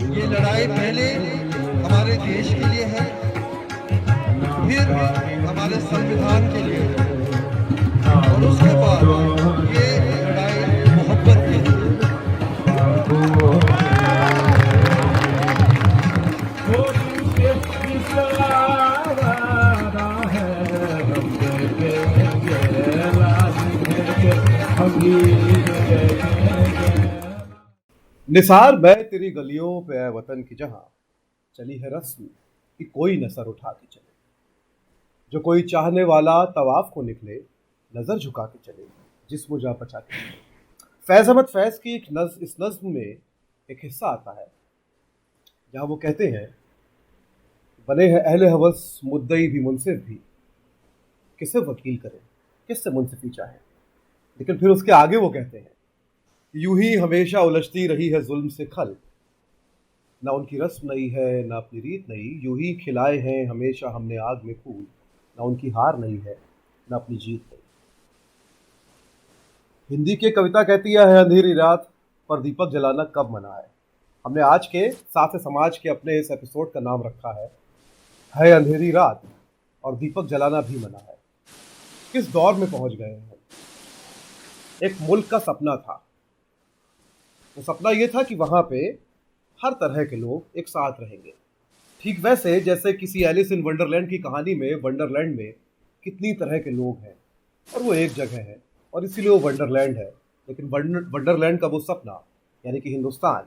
ये लड़ाई पहले हमारे देश के लिए है, फिर हमारे संविधान के लिए है, और उसके बाद ये लड़ाई मोहब्बत के लिए निसार मैं तेरी गलियों पे है वतन की जहां चली है रस्म कि कोई नजर उठा के चले, जो कोई चाहने वाला तवाफ को निकले नजर झुका के चले जिस्म जा बचा के। फैज अहमद फैज की इस नज्म में एक हिस्सा आता है जहां वो कहते हैं, बने हैं अहले हवस मुद्दई भी मुनसिफ भी, किसे वकील करें किससे मुंसिफी चाहे। लेकिन फिर उसके आगे वो कहते हैं, यूं ही हमेशा उलझती रही है जुल्म से खल, ना उनकी रस्म नई है ना अपनी रीत नई, यूं ही खिलाए हैं हमेशा हमने आग में फूल, ना उनकी हार नई है ना अपनी जीत नई। हिंदी की कविता कहती है अंधेरी रात पर दीपक जलाना कब मना है। हमने आज के साथ समाज के अपने इस एपिसोड का नाम रखा है अंधेरी रात और दीपक जलाना भी मना है। किस दौर में पहुंच गए हैं। एक मुल्क का सपना था, वो सपना ये था कि वहां पे हर तरह के लोग एक साथ रहेंगे, ठीक वैसे जैसे किसी एलिस इन वंडरलैंड की कहानी में वंडरलैंड में कितनी तरह के लोग हैं और वो एक जगह है और इसीलिए वो वंडरलैंड है। लेकिन वंडरलैंड का वो सपना यानी कि हिंदुस्तान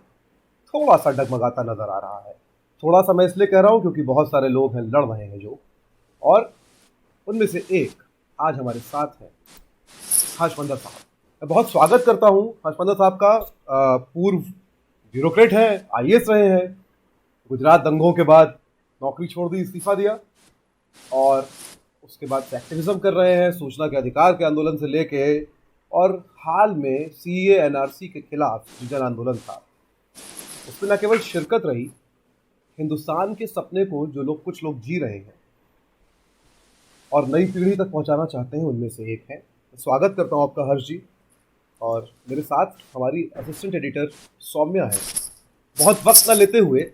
थोड़ा सा डगमगाता नजर आ रहा है। थोड़ा सा मैं इसलिए कह रहा हूँ क्योंकि बहुत सारे लोग हैं लड़ रहे हैं जो, और उनमें से एक आज हमारे साथ है हर्षमंदर साहब। मैं बहुत स्वागत करता हूँ हर्षमंदर साहब का। पूर्व ब्यूरोक्रेट हैं, आईएएस रहे हैं, गुजरात दंगों के बाद नौकरी छोड़ दी, इस्तीफा दिया और उसके बाद एक्टिविज्म कर रहे हैं, सूचना के अधिकार के आंदोलन से लेके और हाल में सीए एनआरसी के खिलाफ जन आंदोलन था, उसमें न केवल शिरकत रही, हिंदुस्तान के सपने को जो लोग कुछ लोग जी रहे हैं और नई पीढ़ी तक पहुंचाना चाहते हैं उनमें से एक है। स्वागत करता हूं आपका हर्ष जी। और मेरे साथ हमारी असिस्टेंट एडिटर सौम्या है। बहुत वक्त न लेते हुए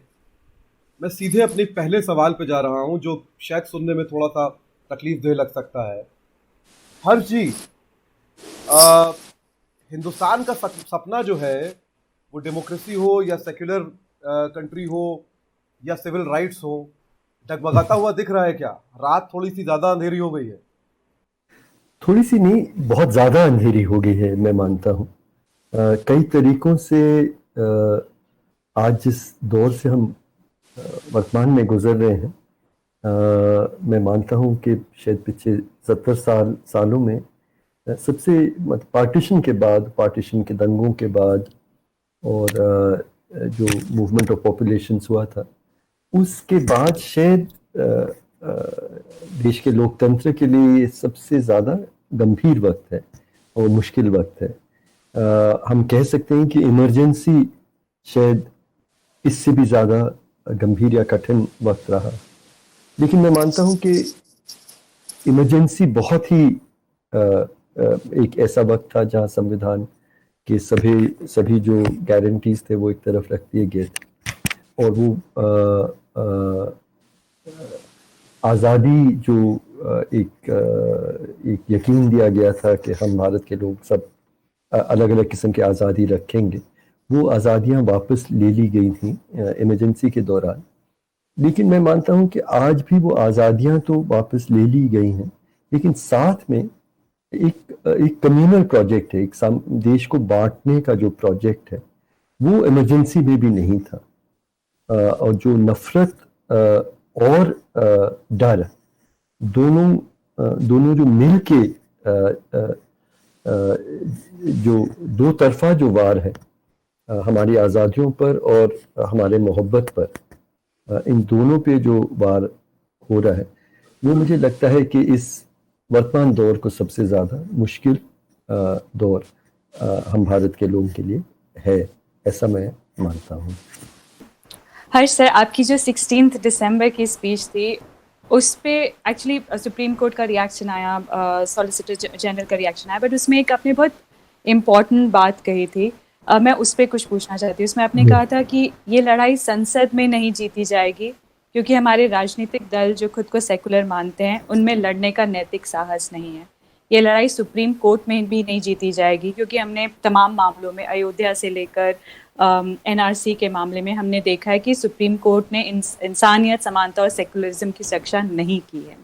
मैं सीधे अपने पहले सवाल पे जा रहा हूं जो शायद सुनने में थोड़ा सा तकलीफ देह लग सकता है। हर्ष जी, हिंदुस्तान का सपना जो है वो डेमोक्रेसी हो या सेक्युलर कंट्री हो या सिविल राइट्स हो, डगमगाता हुआ दिख रहा है क्या? रात थोड़ी सी ज्यादा अंधेरी हो गई है। थोड़ी सी नहीं, बहुत ज़्यादा अंधेरी हो गई है, मैं मानता हूँ। कई तरीकों से आज जिस दौर से हम वर्तमान में गुजर रहे हैं, मैं मानता हूँ कि शायद पिछले 70 सालों में सबसे पार्टीशन के बाद, पार्टीशन के दंगों के बाद और जो मूवमेंट ऑफ पॉपुलेशंस हुआ था उसके बाद शायद देश के लोकतंत्र के लिए सबसे ज़्यादा गंभीर वक्त है और मुश्किल वक्त है। हम कह सकते हैं कि इमरजेंसी शायद इससे भी ज़्यादा गंभीर या कठिन वक्त रहा। लेकिन मैं मानता हूँ कि इमरजेंसी बहुत ही एक ऐसा वक्त था जहाँ संविधान के सभी जो गारंटीज थे वो एक तरफ रख दिए गए थे और वो आज़ादी जो एक यकीन दिया गया था कि हम भारत के लोग सब अलग अलग किस्म की आज़ादी रखेंगे, वो आज़ादियाँ वापस ले ली गई थी इमरजेंसी के दौरान। लेकिन मैं मानता हूँ कि आज भी वो आज़ादियाँ तो वापस ले ली गई हैं, लेकिन साथ में एक कम्युनल प्रोजेक्ट है, एक देश को बांटने का जो प्रोजेक्ट है वो इमरजेंसी में भी नहीं था। और जो नफरत और डर दोनों जो मिल के जो दो तरफा जो वार है हमारी आज़ादियों पर और हमारे मोहब्बत पर, इन दोनों पे जो वार हो रहा है वो मुझे लगता है कि इस वर्तमान दौर को सबसे ज़्यादा मुश्किल दौर हम भारत के लोगों के लिए है, ऐसा मैं मानता हूँ। हर्ष सर, आपकी जो 16 दिसंबर की स्पीच थी उस पे एक्चुअली सुप्रीम कोर्ट का रिएक्शन आया, सॉलिसिटर जनरल का रिएक्शन आया, बट उसमें एक आपने बहुत इम्पॉर्टेंट बात कही थी मैं उस पर कुछ पूछना चाहती हूँ। उसमें आपने कहा था कि ये लड़ाई संसद में नहीं जीती जाएगी क्योंकि हमारे राजनीतिक दल जो खुद को सेकुलर मानते हैं उनमें लड़ने का नैतिक साहस नहीं है। ये लड़ाई सुप्रीम कोर्ट में भी नहीं जीती जाएगी क्योंकि हमने तमाम मामलों में, अयोध्या से लेकर एनआरसी के मामले में, हमने देखा है कि सुप्रीम कोर्ट ने इंसानियत, समानता और सेकुलरिज्म की रक्षा नहीं की है।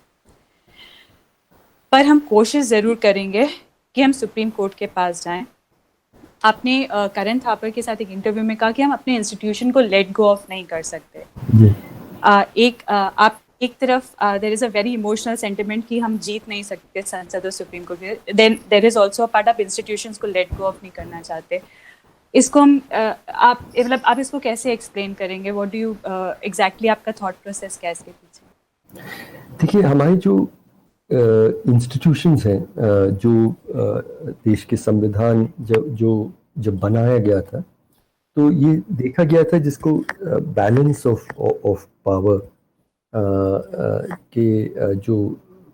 पर हम कोशिश ज़रूर करेंगे कि हम सुप्रीम कोर्ट के पास जाएं। आपने करण थापर के साथ एक इंटरव्यू में कहा कि हम अपने इंस्टीट्यूशन को लेट गो ऑफ नहीं कर सकते। आप एक तरफ there is a very emotional sentiment कि हम जीत नहीं सकते संसद और सुप्रीम कोर्ट में, then there is also a part of institutions को लेट गो ऑफ नहीं करना चाहते। इसको हम आप इसको कैसे एक्सप्लेन करेंगे? व्हाट डू यू एग्जैक्टली, आपका थॉट प्रोसेस क्या है इसके पीछे? देखिए, हमारे जो इंस्टीट्यूशंस हैं, जो देश के संविधान जब बनाया गया था तो ये देखा गया था जिसको बैलेंस ऑफ पावर के जो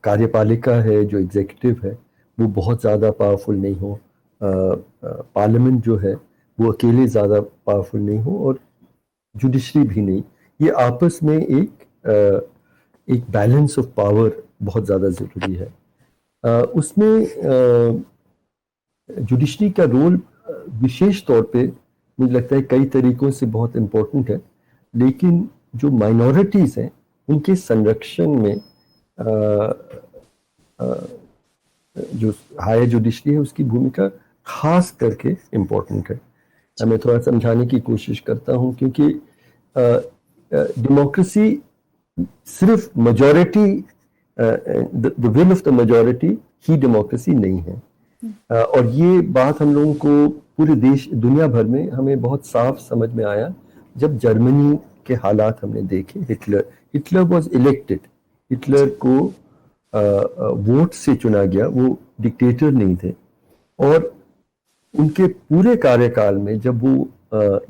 कार्यपालिका है, जो एग्जीक्यूटिव है, वो बहुत ज़्यादा पावरफुल नहीं हो, पार्लियामेंट जो है वो अकेले ज़्यादा पावरफुल नहीं हो, और जुडिशरी भी नहीं। ये आपस में एक बैलेंस ऑफ पावर बहुत ज़्यादा ज़रूरी है। उसमें जुडिशरी का रोल विशेष तौर पे मुझे लगता है कई तरीकों से बहुत इम्पोर्टेंट है, लेकिन जो माइनॉरिटीज़ हैं उनके संरक्षण में जो हायर जुडिशरी है उसकी भूमिका खास करके इम्पोर्टेंट है। मैं थोड़ा समझाने की कोशिश करता हूँ, क्योंकि डेमोक्रेसी सिर्फ majority, the will of the majority he democracy नहीं है। और ये बात हम लोगों को पूरे देश, दुनिया भर में हमें बहुत साफ समझ में आया जब जर्मनी के हालात हमने देखे। हिटलर वॉज इलेक्टेड, हिटलर को वोट से चुना गया, वो डिक्टेटर नहीं थे। और उनके पूरे कार्यकाल में जब वो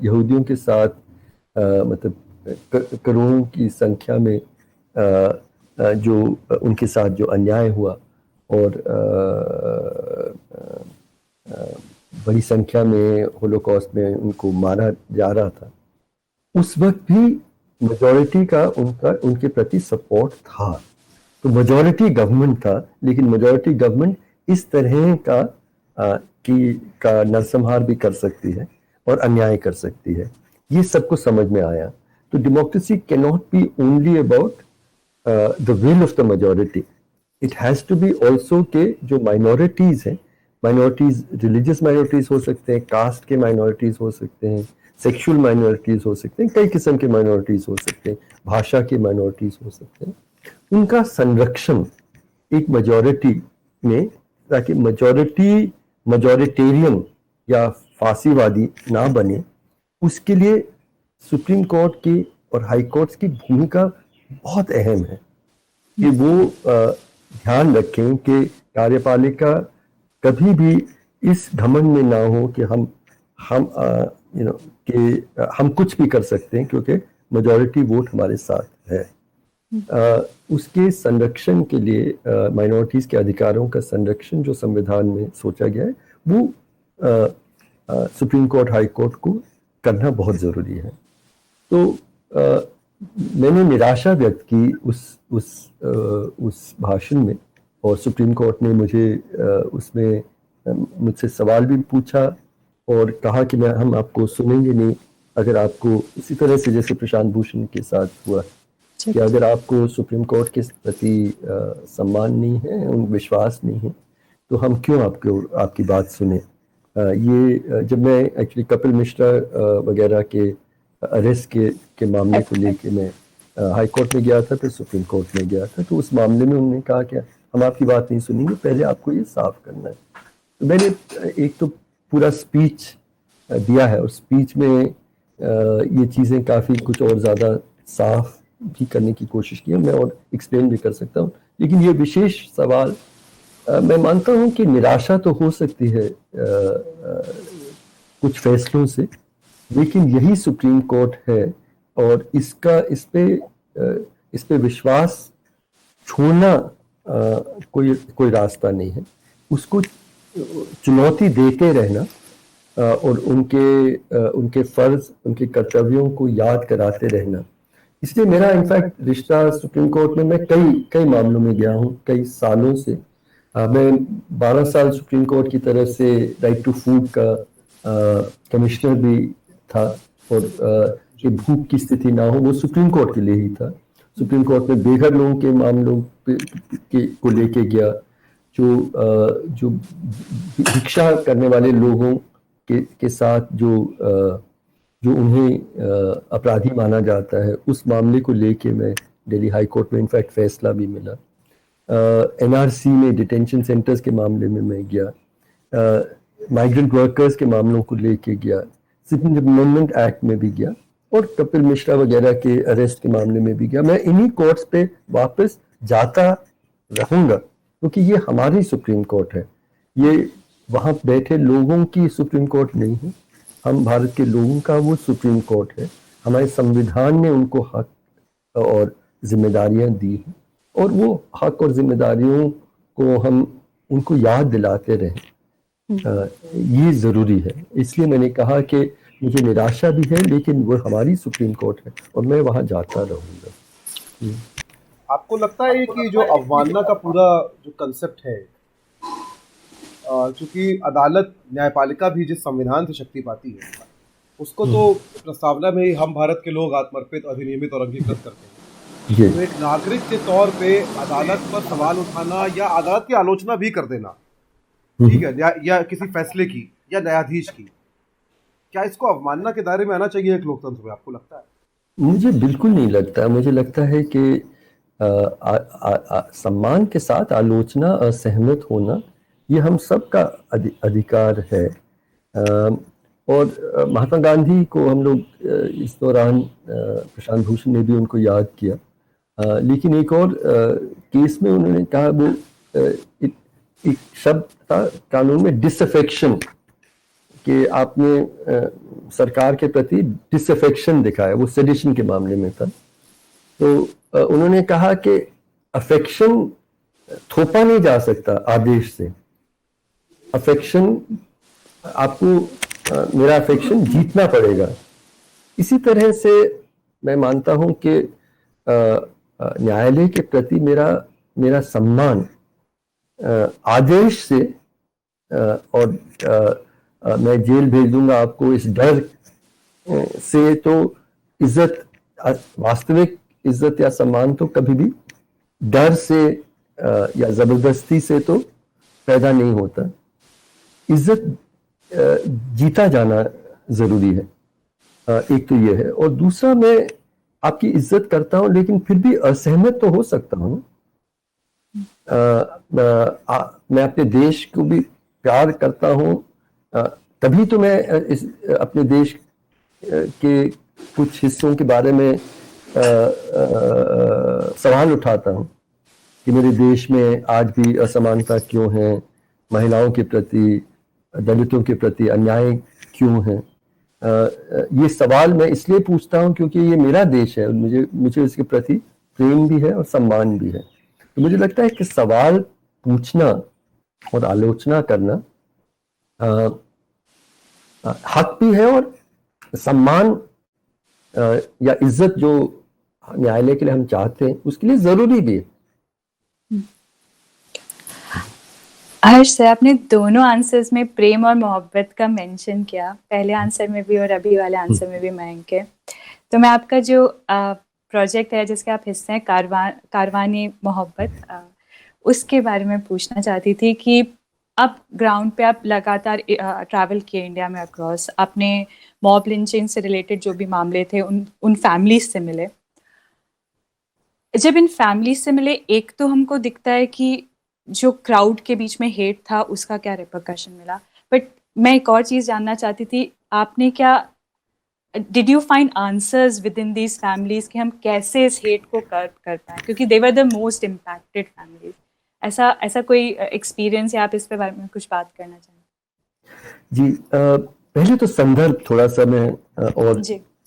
यहूदियों के साथ मतलब करोड़ों की संख्या में जो उनके साथ जो अन्याय हुआ और बड़ी संख्या में होलोकॉस्ट में उनको मारा जा रहा था, उस वक्त भी मेजॉरिटी का उनके प्रति सपोर्ट था। तो मेजॉरिटी गवर्नमेंट था, लेकिन मेजॉरिटी गवर्नमेंट इस तरह का नरसंहार भी कर सकती है और अन्याय कर सकती है, ये सबको समझ में आया। तो democracy can not be only about the will of the majority, it has to be also के जो माइनॉरिटीज हैं, माइनॉरिटीज रिलीजियस माइनॉरिटीज हो सकते हैं, कास्ट के माइनॉरिटीज हो सकते हैं, सेक्सुअल माइनॉरिटीज हो सकते हैं, कई किस्म के माइनॉरिटीज हो सकते हैं, भाषा के माइनॉरिटीज हो सकते हैं, उनका संरक्षण एक मेजॉरिटी में, ताकि मेजॉरिटेरियन या फांसीवादी ना बने, उसके लिए सुप्रीम कोर्ट की और हाई कोर्ट्स की भूमिका बहुत अहम है कि वो ध्यान रखें कि कार्यपालिका कभी भी इस घमंड में ना हो कि हम कुछ भी कर सकते हैं क्योंकि मेजॉरिटी वोट हमारे साथ है। उसके संरक्षण के लिए माइनॉरिटीज़ के अधिकारों का संरक्षण जो संविधान में सोचा गया है, वो सुप्रीम कोर्ट, हाई कोर्ट को करना बहुत ज़रूरी है। तो मैंने निराशा व्यक्त की उस भाषण में, और सुप्रीम कोर्ट ने उसमें मुझसे सवाल भी पूछा और कहा कि हम आपको सुनेंगे नहीं अगर आपको इसी तरह से जैसे प्रशांत भूषण के साथ हुआ कि अगर आपको सुप्रीम कोर्ट के प्रति सम्मान नहीं है, विश्वास नहीं है, तो हम क्यों आपकी बात सुने। ये जब मैं एक्चुअली कपिल मिश्रा वगैरह के अरेस्ट के मामले को लेके मैं हाई कोर्ट में गया था, फिर सुप्रीम कोर्ट में गया था, तो उस मामले में उन्होंने कहा कि हम आपकी बात नहीं सुनेंगे, पहले आपको ये साफ करना है। तो मैंने एक तो पूरा स्पीच दिया है, और स्पीच में ये चीज़ें काफ़ी कुछ और ज़्यादा साफ भी करने की कोशिश की है, मैं और एक्सप्लेन भी कर सकता हूँ। लेकिन ये विशेष सवाल, मैं मानता हूँ कि निराशा तो हो सकती है कुछ फैसलों से, लेकिन यही सुप्रीम कोर्ट है और इस पे विश्वास छोड़ना कोई रास्ता नहीं है। उसको चुनौती देते रहना और उनके फर्ज, उनके कर्तव्यों को याद कराते रहना। इसलिए मेरा इनफैक्ट रिश्ता सुप्रीम कोर्ट में, मैं कई मामलों में गया हूँ कई सालों से। मैं 12 साल सुप्रीम कोर्ट की तरफ से राइट टू फूड का कमिश्नर भी था, और कि भूख की स्थिति ना हो वो सुप्रीम कोर्ट के लिए ही था। सुप्रीम कोर्ट में बेघर लोगों के मामलों को लेके गया, जो भिक्षा करने वाले लोगों के साथ जो उन्हें अपराधी माना जाता है, उस मामले को लेके मैं दिल्ली हाई कोर्ट में इनफैक्ट फैसला भी मिला। एनआरसी में डिटेंशन सेंटर्स के मामले में मैं गया, माइग्रेंट वर्कर्स के मामलों को लेके गया, सिटीजन अमेंडमेंट एक्ट में भी गया, और कपिल मिश्रा वगैरह के अरेस्ट के मामले में भी गया। मैं इन्हीं कोर्ट्स पे वापस जाता रहूंगा, क्योंकि ये हमारी सुप्रीम कोर्ट है, ये वहाँ बैठे लोगों की सुप्रीम कोर्ट नहीं है, हम भारत के लोगों का वो सुप्रीम कोर्ट है। हमारे संविधान ने उनको हक और जिम्मेदारियां दी हैं, और वो हक और जिम्मेदारियों को हम उनको याद दिलाते रहें, ये ज़रूरी है। इसलिए मैंने कहा कि मुझे निराशा भी है, लेकिन वो हमारी सुप्रीम कोर्ट है और मैं वहाँ जाता रहूँगा। आपको लगता है कि जो अवमानना का पूरा जो कंसेप्ट है, चूंकि अदालत न्यायपालिका भी जिस संविधान से शक्ति पाती है, उसको तो प्रस्तावना में ही हम भारत के लोग आत्मर्पित, अधिनियमित और अंगीकृत करते हैं। तो एक नागरिक के तौर पे अदालत पर सवाल उठाना या अदालत की आलोचना भी कर देना, ठीक है, या किसी फैसले की या न्यायाधीश की, क्या इसको अवमानना के दायरे में आना चाहिए एक लोकतंत्र में? आपको लगता है? मुझे बिल्कुल नहीं लगता। मुझे लगता है कि सम्मान के साथ आलोचना, असहमत होना, ये हम सब का अधिकार है। और महात्मा गांधी को हम लोग इस दौरान, प्रशांत भूषण ने भी उनको याद किया, लेकिन एक और केस में उन्होंने कहा, वो एक शब्द था कानून में, डिसअफेक्शन, कि आपने सरकार के प्रति डिसअफेक्शन दिखाया, वो सेडिशन के मामले में था। तो उन्होंने कहा कि अफेक्शन थोपा नहीं जा सकता आदेश से, अफेक्शन आपको, मेरा अफेक्शन जीतना पड़ेगा। इसी तरह से मैं मानता हूं कि न्यायालय के प्रति मेरा सम्मान आदेश से, और मैं जेल भेज दूंगा आपको, इस डर से तो इज्जत, वास्तविक इज्जत या सम्मान तो कभी भी डर से या जबरदस्ती से तो पैदा नहीं होता। इज्जत जीता जाना जरूरी है, एक तो ये है। और दूसरा, मैं आपकी इज्जत करता हूं, लेकिन फिर भी असहमत तो हो सकता हूं। मैं अपने देश को भी प्यार करता हूं, तभी तो मैं अपने देश के कुछ हिस्सों के बारे में सवाल उठाता हूं कि मेरे देश में आज भी असमानता क्यों है, महिलाओं के प्रति, दलितों के प्रति अन्याय क्यों है। ये सवाल मैं इसलिए पूछता हूं क्योंकि ये मेरा देश है, मुझे इसके प्रति प्रेम भी है और सम्मान भी है। तो मुझे लगता है कि सवाल पूछना और आलोचना करना हक भी है, और सम्मान या इज्जत जो न्यायालय के लिए हम चाहते हैं उसके लिए जरूरी भी है। हर्ष सर, आपने दोनों आंसर्स में प्रेम और मोहब्बत का मेंशन किया, पहले आंसर में भी और अभी वाले आंसर में भी मयंक के। तो मैं आपका जो प्रोजेक्ट है जिसके आप हिस्से हैं, कारवानी मोहब्बत, उसके बारे में पूछना चाहती थी कि अब ग्राउंड पे आप लगातार ट्रैवल किए इंडिया में अक्रॉस, आपने मॉब लिंचिंग से रिलेटेड जो भी मामले थे उन फैमिलीज से मिले। जब इन फैमिलीज से मिले, एक तो हमको दिखता है कि जो क्राउड के बीच में हेट था उसका क्या रिपरकशन मिला, बट मैं एक और चीज़ जानना चाहती थी, आपने क्या, did you find answers with in these families कि हम कैसे इस हेट को कर्ब कर पाए, क्योंकि they were the most impacted families. ऐसा कोई एक्सपीरियंस है, आप इस पे बारे में कुछ बात करना चाहें? जी, पहले तो संदर्भ थोड़ा सा मैं और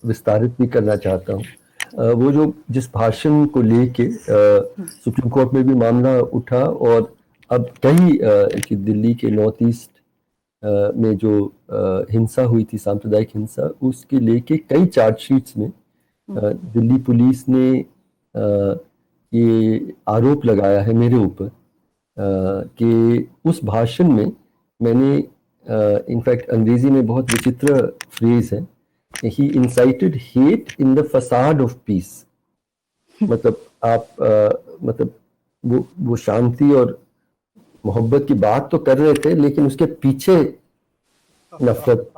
विस्तारित भी करना चाहता हूँ। वो जो जिस भाषण को लेके सुप्रीम कोर्ट में भी मामला उठा, और अब कई दिल्ली के नॉर्थ ईस्ट में जो हिंसा हुई थी, सांप्रदायिक हिंसा, उसके लेके कई चार्जशीट्स में दिल्ली पुलिस ने ये आरोप लगाया है मेरे ऊपर कि उस भाषण में मैंने, इनफैक्ट अंग्रेजी में बहुत विचित्र फ्रेज है, he incited hate in the facade of peace. मतलब आप मतलब वो शांति और मोहब्बत की बात तो कर रहे थे, लेकिन उसके पीछे नफरत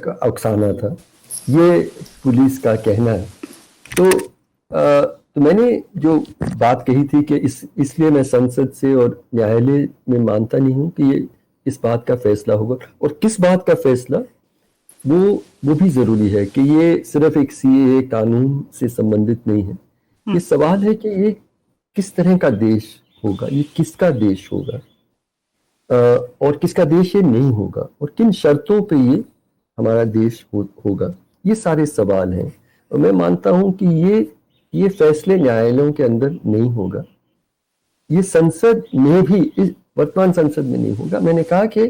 का अफसाना था, ये पुलिस का कहना है। तो मैंने जो बात कही थी कि इसलिए मैं संसद से और न्यायालय में मानता नहीं हूं कि ये इस बात का फैसला होगा, और किस बात का फैसला, वो भी जरूरी है कि ये सिर्फ एक सीएए कानून से संबंधित नहीं है। ये सवाल है कि ये किस तरह का देश होगा, ये किसका देश होगा, और किसका देश ये नहीं होगा, और किन शर्तों पे ये हमारा देश होगा। ये सारे सवाल हैं, और मैं मानता हूं कि ये फैसले न्यायालयों के अंदर नहीं होगा, ये संसद में भी, इस वर्तमान संसद में नहीं होगा। मैंने कहा कि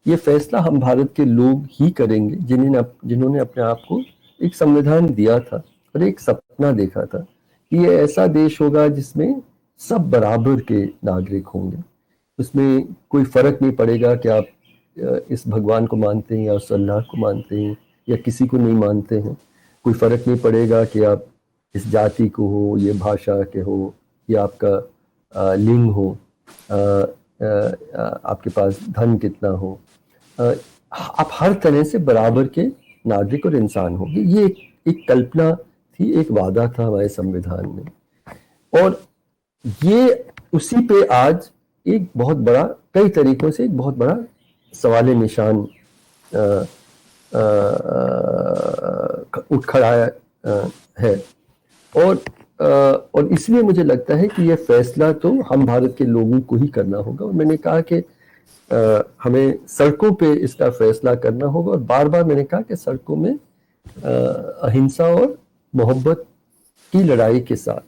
ये फैसला हम भारत के लोग ही करेंगे, जिन्होंने अपने आप को एक संविधान दिया था और एक सपना देखा था कि ये ऐसा देश होगा जिसमें सब बराबर के नागरिक होंगे। उसमें कोई फर्क नहीं पड़ेगा कि आप इस भगवान को मानते हैं या उस अल्लाह को मानते हैं या किसी को नहीं मानते हैं। कोई फर्क नहीं पड़ेगा कि आप इस जाति को हो, ये भाषा के हो, या आपका लिंग हो, आपके पास धन कितना हो, आप हर तरह से बराबर के नागरिक और इंसान होंगे। ये एक कल्पना थी, एक वादा था हमारे संविधान में, और ये उसी पे आज एक बहुत बड़ा, कई तरीकों से एक बहुत बड़ा सवाल निशान उठ खड़ा है। और इसलिए मुझे लगता है कि यह फैसला तो हम भारत के लोगों को ही करना होगा, और मैंने कहा कि हमें सड़कों पे इसका फैसला करना होगा, और बार बार मैंने कहा कि सड़कों में अहिंसा और मोहब्बत की लड़ाई के साथ,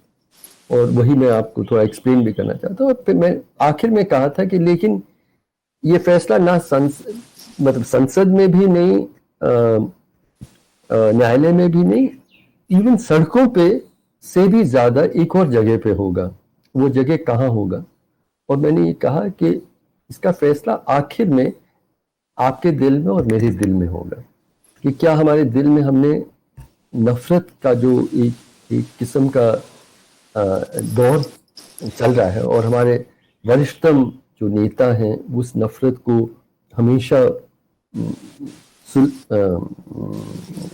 और वही मैं आपको थोड़ा एक्सप्लेन भी करना चाहता हूँ। और फिर मैं आखिर में कहा था कि लेकिन ये फैसला ना मतलब संसद में भी नहीं, न्यायालय में भी नहीं, इवन सड़कों पे से भी ज्यादा एक और जगह पे होगा। वो जगह कहाँ होगा? और मैंने ये कहा कि इसका फैसला आखिर में आपके दिल में और मेरे दिल में होगा कि क्या हमारे दिल में हमने नफरत का जो एक किस्म का दौर चल रहा है, और हमारे वरिष्ठतम जो नेता हैं उस नफरत को हमेशा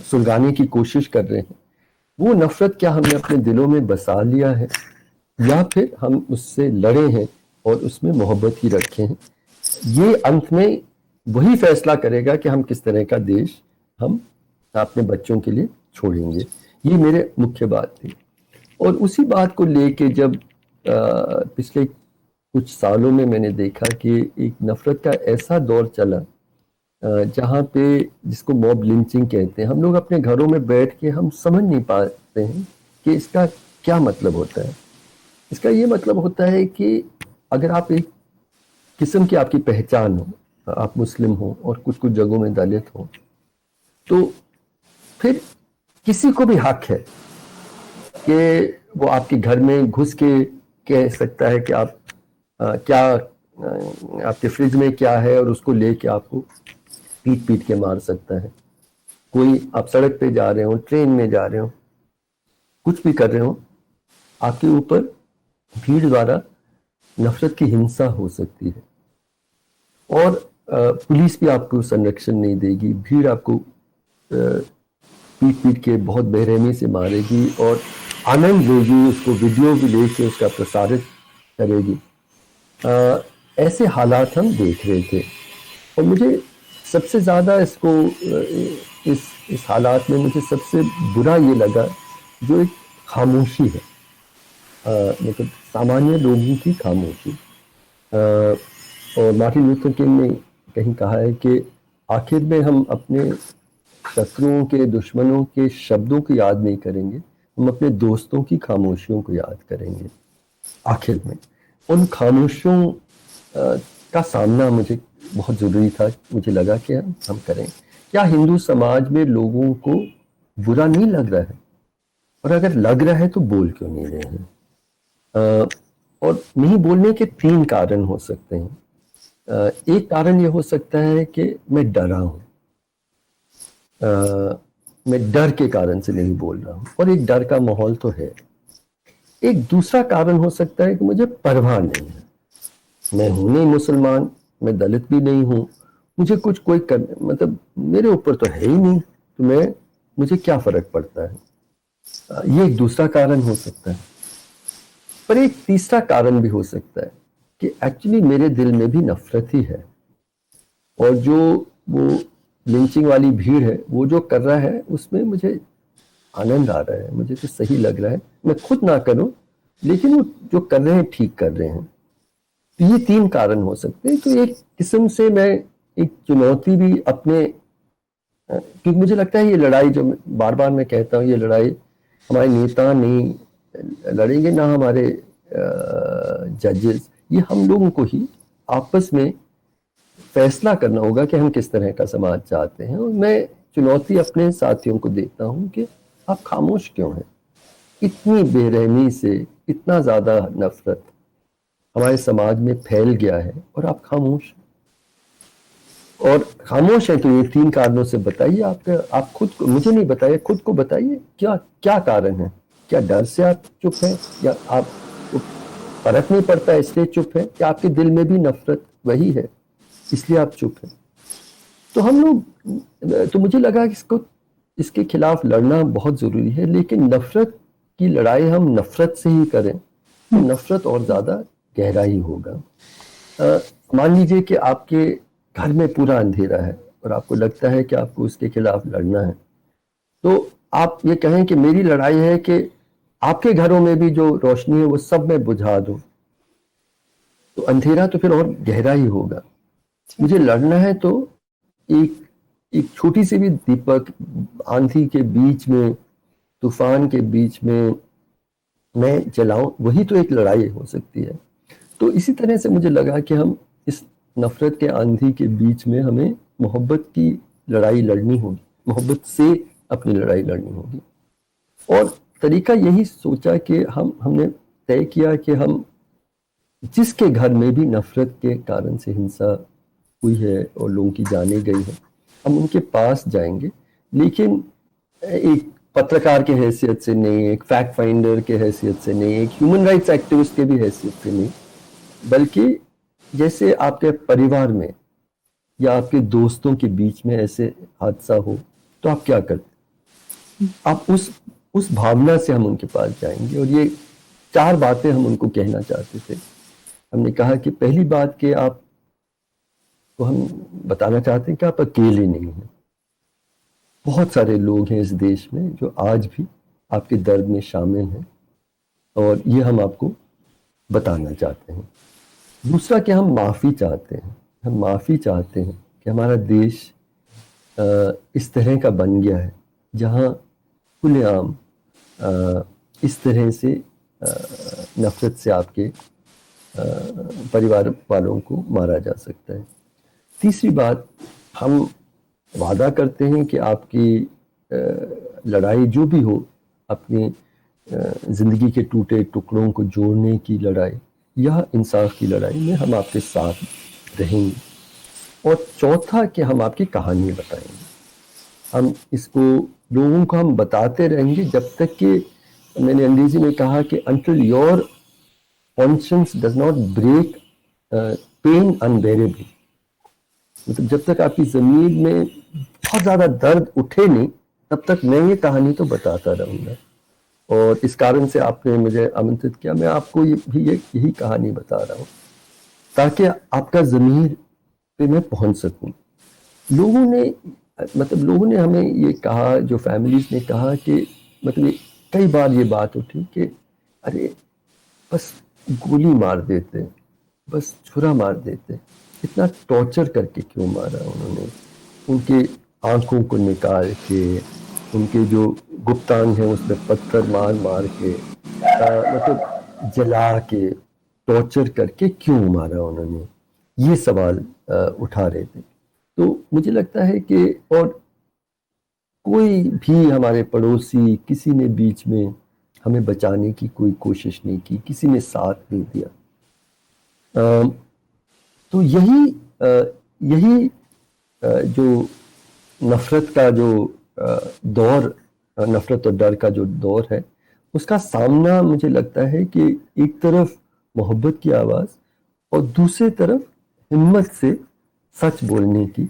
सुलगाने की कोशिश कर रहे हैं, वो नफरत क्या हमने अपने दिलों में बसा लिया है, या फिर हम उससे लड़े हैं और उसमें मोहब्बत ही रखे हैं? ये अंत में वही फैसला करेगा कि हम किस तरह का देश हम अपने बच्चों के लिए छोड़ेंगे। ये मेरे मुख्य बात थी। और उसी बात को लेके जब पिछले कुछ सालों में मैंने देखा कि एक नफरत का ऐसा दौर चला जहाँ पे, जिसको मॉब लिंचिंग कहते हैं, हम लोग अपने घरों में बैठ के हम समझ नहीं पाते हैं कि इसका क्या मतलब होता है। इसका ये मतलब होता है कि अगर आप एक किस्म की आपकी पहचान हो, आप मुस्लिम हो और कुछ कुछ जगहों में दलित हो, तो फिर किसी को भी हक है कि वो आपके घर में घुस के कह सकता है कि आप क्या आपके फ्रिज में क्या है, और उसको लेके आपको पीट पीट के मार सकता है। कोई, आप सड़क पे जा रहे हो, ट्रेन में जा रहे हो, कुछ भी कर रहे हो, आपके ऊपर भीड़ द्वारा नफरत की हिंसा हो सकती है, और पुलिस भी आपको संरक्षण नहीं देगी, भीड़ आपको पीट पीट के बहुत बेरहमी से मारेगी और आनंद लेगी, उसको वीडियो भी लेके उसका प्रसारित करेगी। ऐसे हालात हम देख रहे थे, और मुझे सबसे ज़्यादा इसको इस हालात में मुझे सबसे बुरा ये लगा जो एक खामोशी है, मतलब सामान्य लोगों की खामोशी। और मार्टिन लूथर किंग ने कहीं कहा है कि आखिर में हम अपने शत्रुओं के, दुश्मनों के शब्दों को याद नहीं करेंगे, हम अपने दोस्तों की खामोशियों को याद करेंगे। आखिर में उन खामोशियों का सामना मुझे बहुत ज़रूरी था, मुझे लगा कि हम करें। क्या हिंदू समाज में लोगों को बुरा नहीं लग रहा है? और अगर लग रहा है तो बोल क्यों नहीं रहे हैं? और नहीं बोलने के 3 कारण हो सकते हैं। एक कारण ये हो सकता है कि मैं डरा हूँ, मैं डर के कारण से नहीं बोल रहा हूँ, और एक डर का माहौल तो है। एक दूसरा कारण हो सकता है कि मुझे परवाह नहीं है, मैं हूं नहीं मुसलमान, मैं दलित भी नहीं हूं, मुझे कुछ कोई मतलब मेरे ऊपर तो है ही नहीं, तो मुझे क्या फर्क पड़ता है। ये एक दूसरा कारण हो सकता है। पर एक तीसरा कारण भी हो सकता है कि एक्चुअली मेरे दिल में भी नफरत ही है, और जो वो लिंचिंग वाली भीड़ है वो जो कर रहा है उसमें मुझे आनंद आ रहा है, मुझे तो सही लग रहा है, मैं खुद ना करूं लेकिन वो जो कर रहे हैं ठीक कर रहे हैं। तो ये 3 कारण हो सकते हैं। तो एक किस्म से मैं एक चुनौती भी अपने, क्योंकि मुझे लगता है ये लड़ाई जो बार बार मैं कहता हूँ, ये लड़ाई हमारे नेता नहीं लड़ेंगे, ना हमारे जजेस, ये हम लोगों को ही आपस में फैसला करना होगा कि हम किस तरह का समाज चाहते हैं। और मैं चुनौती अपने साथियों को देता हूं कि आप खामोश क्यों हैं? इतनी बेरहमी से इतना ज़्यादा नफरत हमारे समाज में फैल गया है और आप खामोश हैं। और खामोश है तो ये 3 कारणों से बताइए, आप खुद को, मुझे नहीं बताइए, खुद को बताइए क्या क्या कारण है। क्या डर से आप चुप हैं, या आपको फर्क नहीं पड़ता इसलिए चुप है, या आपके दिल में भी नफरत वही है इसलिए आप चुप हैं? तो हम लोग, तो मुझे लगा कि इसके खिलाफ लड़ना बहुत जरूरी है, लेकिन नफरत की लड़ाई हम नफरत से ही करें तो नफरत और ज्यादा गहरा ही होगा। मान लीजिए कि आपके घर में पूरा अंधेरा है और आपको लगता है कि आपको उसके खिलाफ लड़ना है, तो आप ये कहें कि मेरी लड़ाई है कि आपके घरों में भी जो रोशनी है वो सब मैं बुझा दूं, तो अंधेरा तो फिर और गहरा ही होगा। मुझे लड़ना है तो एक छोटी सी भी दीपक आंधी के बीच में, तूफान के बीच में मैं जलाऊं, वही तो एक लड़ाई हो सकती है। तो इसी तरह से मुझे लगा कि हम इस नफरत के आंधी के बीच में हमें मोहब्बत की लड़ाई लड़नी होगी, मोहब्बत से अपनी लड़ाई लड़नी होगी। और तरीका यही सोचा कि हमने तय किया कि हम जिसके घर में भी नफरत के कारण से हिंसा हुई है और लोगों की जाने गई है, हम उनके पास जाएंगे, लेकिन एक पत्रकार के हैसियत से नहीं, एक फैक्ट फाइंडर के हैसियत से नहीं, एक ह्यूमन राइट्स एक्टिविस्ट के भी हैसियत से नहीं, बल्कि जैसे आपके परिवार में या आपके दोस्तों के बीच में ऐसे हादसा हो तो आप क्या करते, आप उस भावना से हम उनके पास जाएंगे। और ये 4 बातें हम उनको कहना चाहते थे। हमने कहा कि पहली बात कि आप तो हम बताना चाहते हैं कि आप अकेले नहीं हैं। बहुत सारे लोग हैं इस देश में जो आज भी आपके दर्द में शामिल हैं, और ये हम आपको बताना चाहते हैं। दूसरा कि हम माफ़ी चाहते हैं, हम माफ़ी चाहते हैं कि हमारा देश इस तरह का बन गया है जहाँ खुलेआम इस तरह से नफरत से आपके परिवार वालों को मारा जा सकता है। तीसरी बात, हम वादा करते हैं कि आपकी लड़ाई जो भी हो, अपनी ज़िंदगी के टूटे टुकड़ों को जोड़ने की लड़ाई या इंसाफ की लड़ाई में हम आपके साथ रहेंगे। और चौथा कि हम आपकी कहानी बताएंगे, हम इसको लोगों को हम बताते रहेंगे जब तक कि, मैंने अंग्रेजी में कहा कि until your conscience does not break pain unbearable, मतलब जब तक आपकी ज़मीन में बहुत ज़्यादा दर्द उठे नहीं तब तक मैं ये कहानी तो बताता रहूँगा। और इस कारण से आपने मुझे आमंत्रित किया, मैं आपको यही कहानी बता रहा हूँ ताकि आपका ज़मीर पे मैं पहुँच सकूँ। लोगों ने हमें ये कहा, जो फैमिलीज़ ने कहा कि मतलब कई बार ये बात उठी कि अरे बस गोली मार देते, बस छुरा मार देते, इतना टॉर्चर करके क्यों मारा उन्होंने, उनके आंखों को निकाल के, उनके जो गुप्तांग हैं उसमें पत्थर मार मार के, मतलब जला के, टॉर्चर करके क्यों मारा उन्होंने। ये सवाल उठा रहे थे। तो मुझे लगता है कि और कोई भी हमारे पड़ोसी, किसी ने बीच में हमें बचाने की कोई कोशिश नहीं की, किसी ने साथ नहीं दिया। तो यही जो नफरत का जो दौर, नफरत और डर का जो दौर है, उसका सामना मुझे लगता है कि एक तरफ मोहब्बत की आवाज़ और दूसरी तरफ हिम्मत से सच बोलने की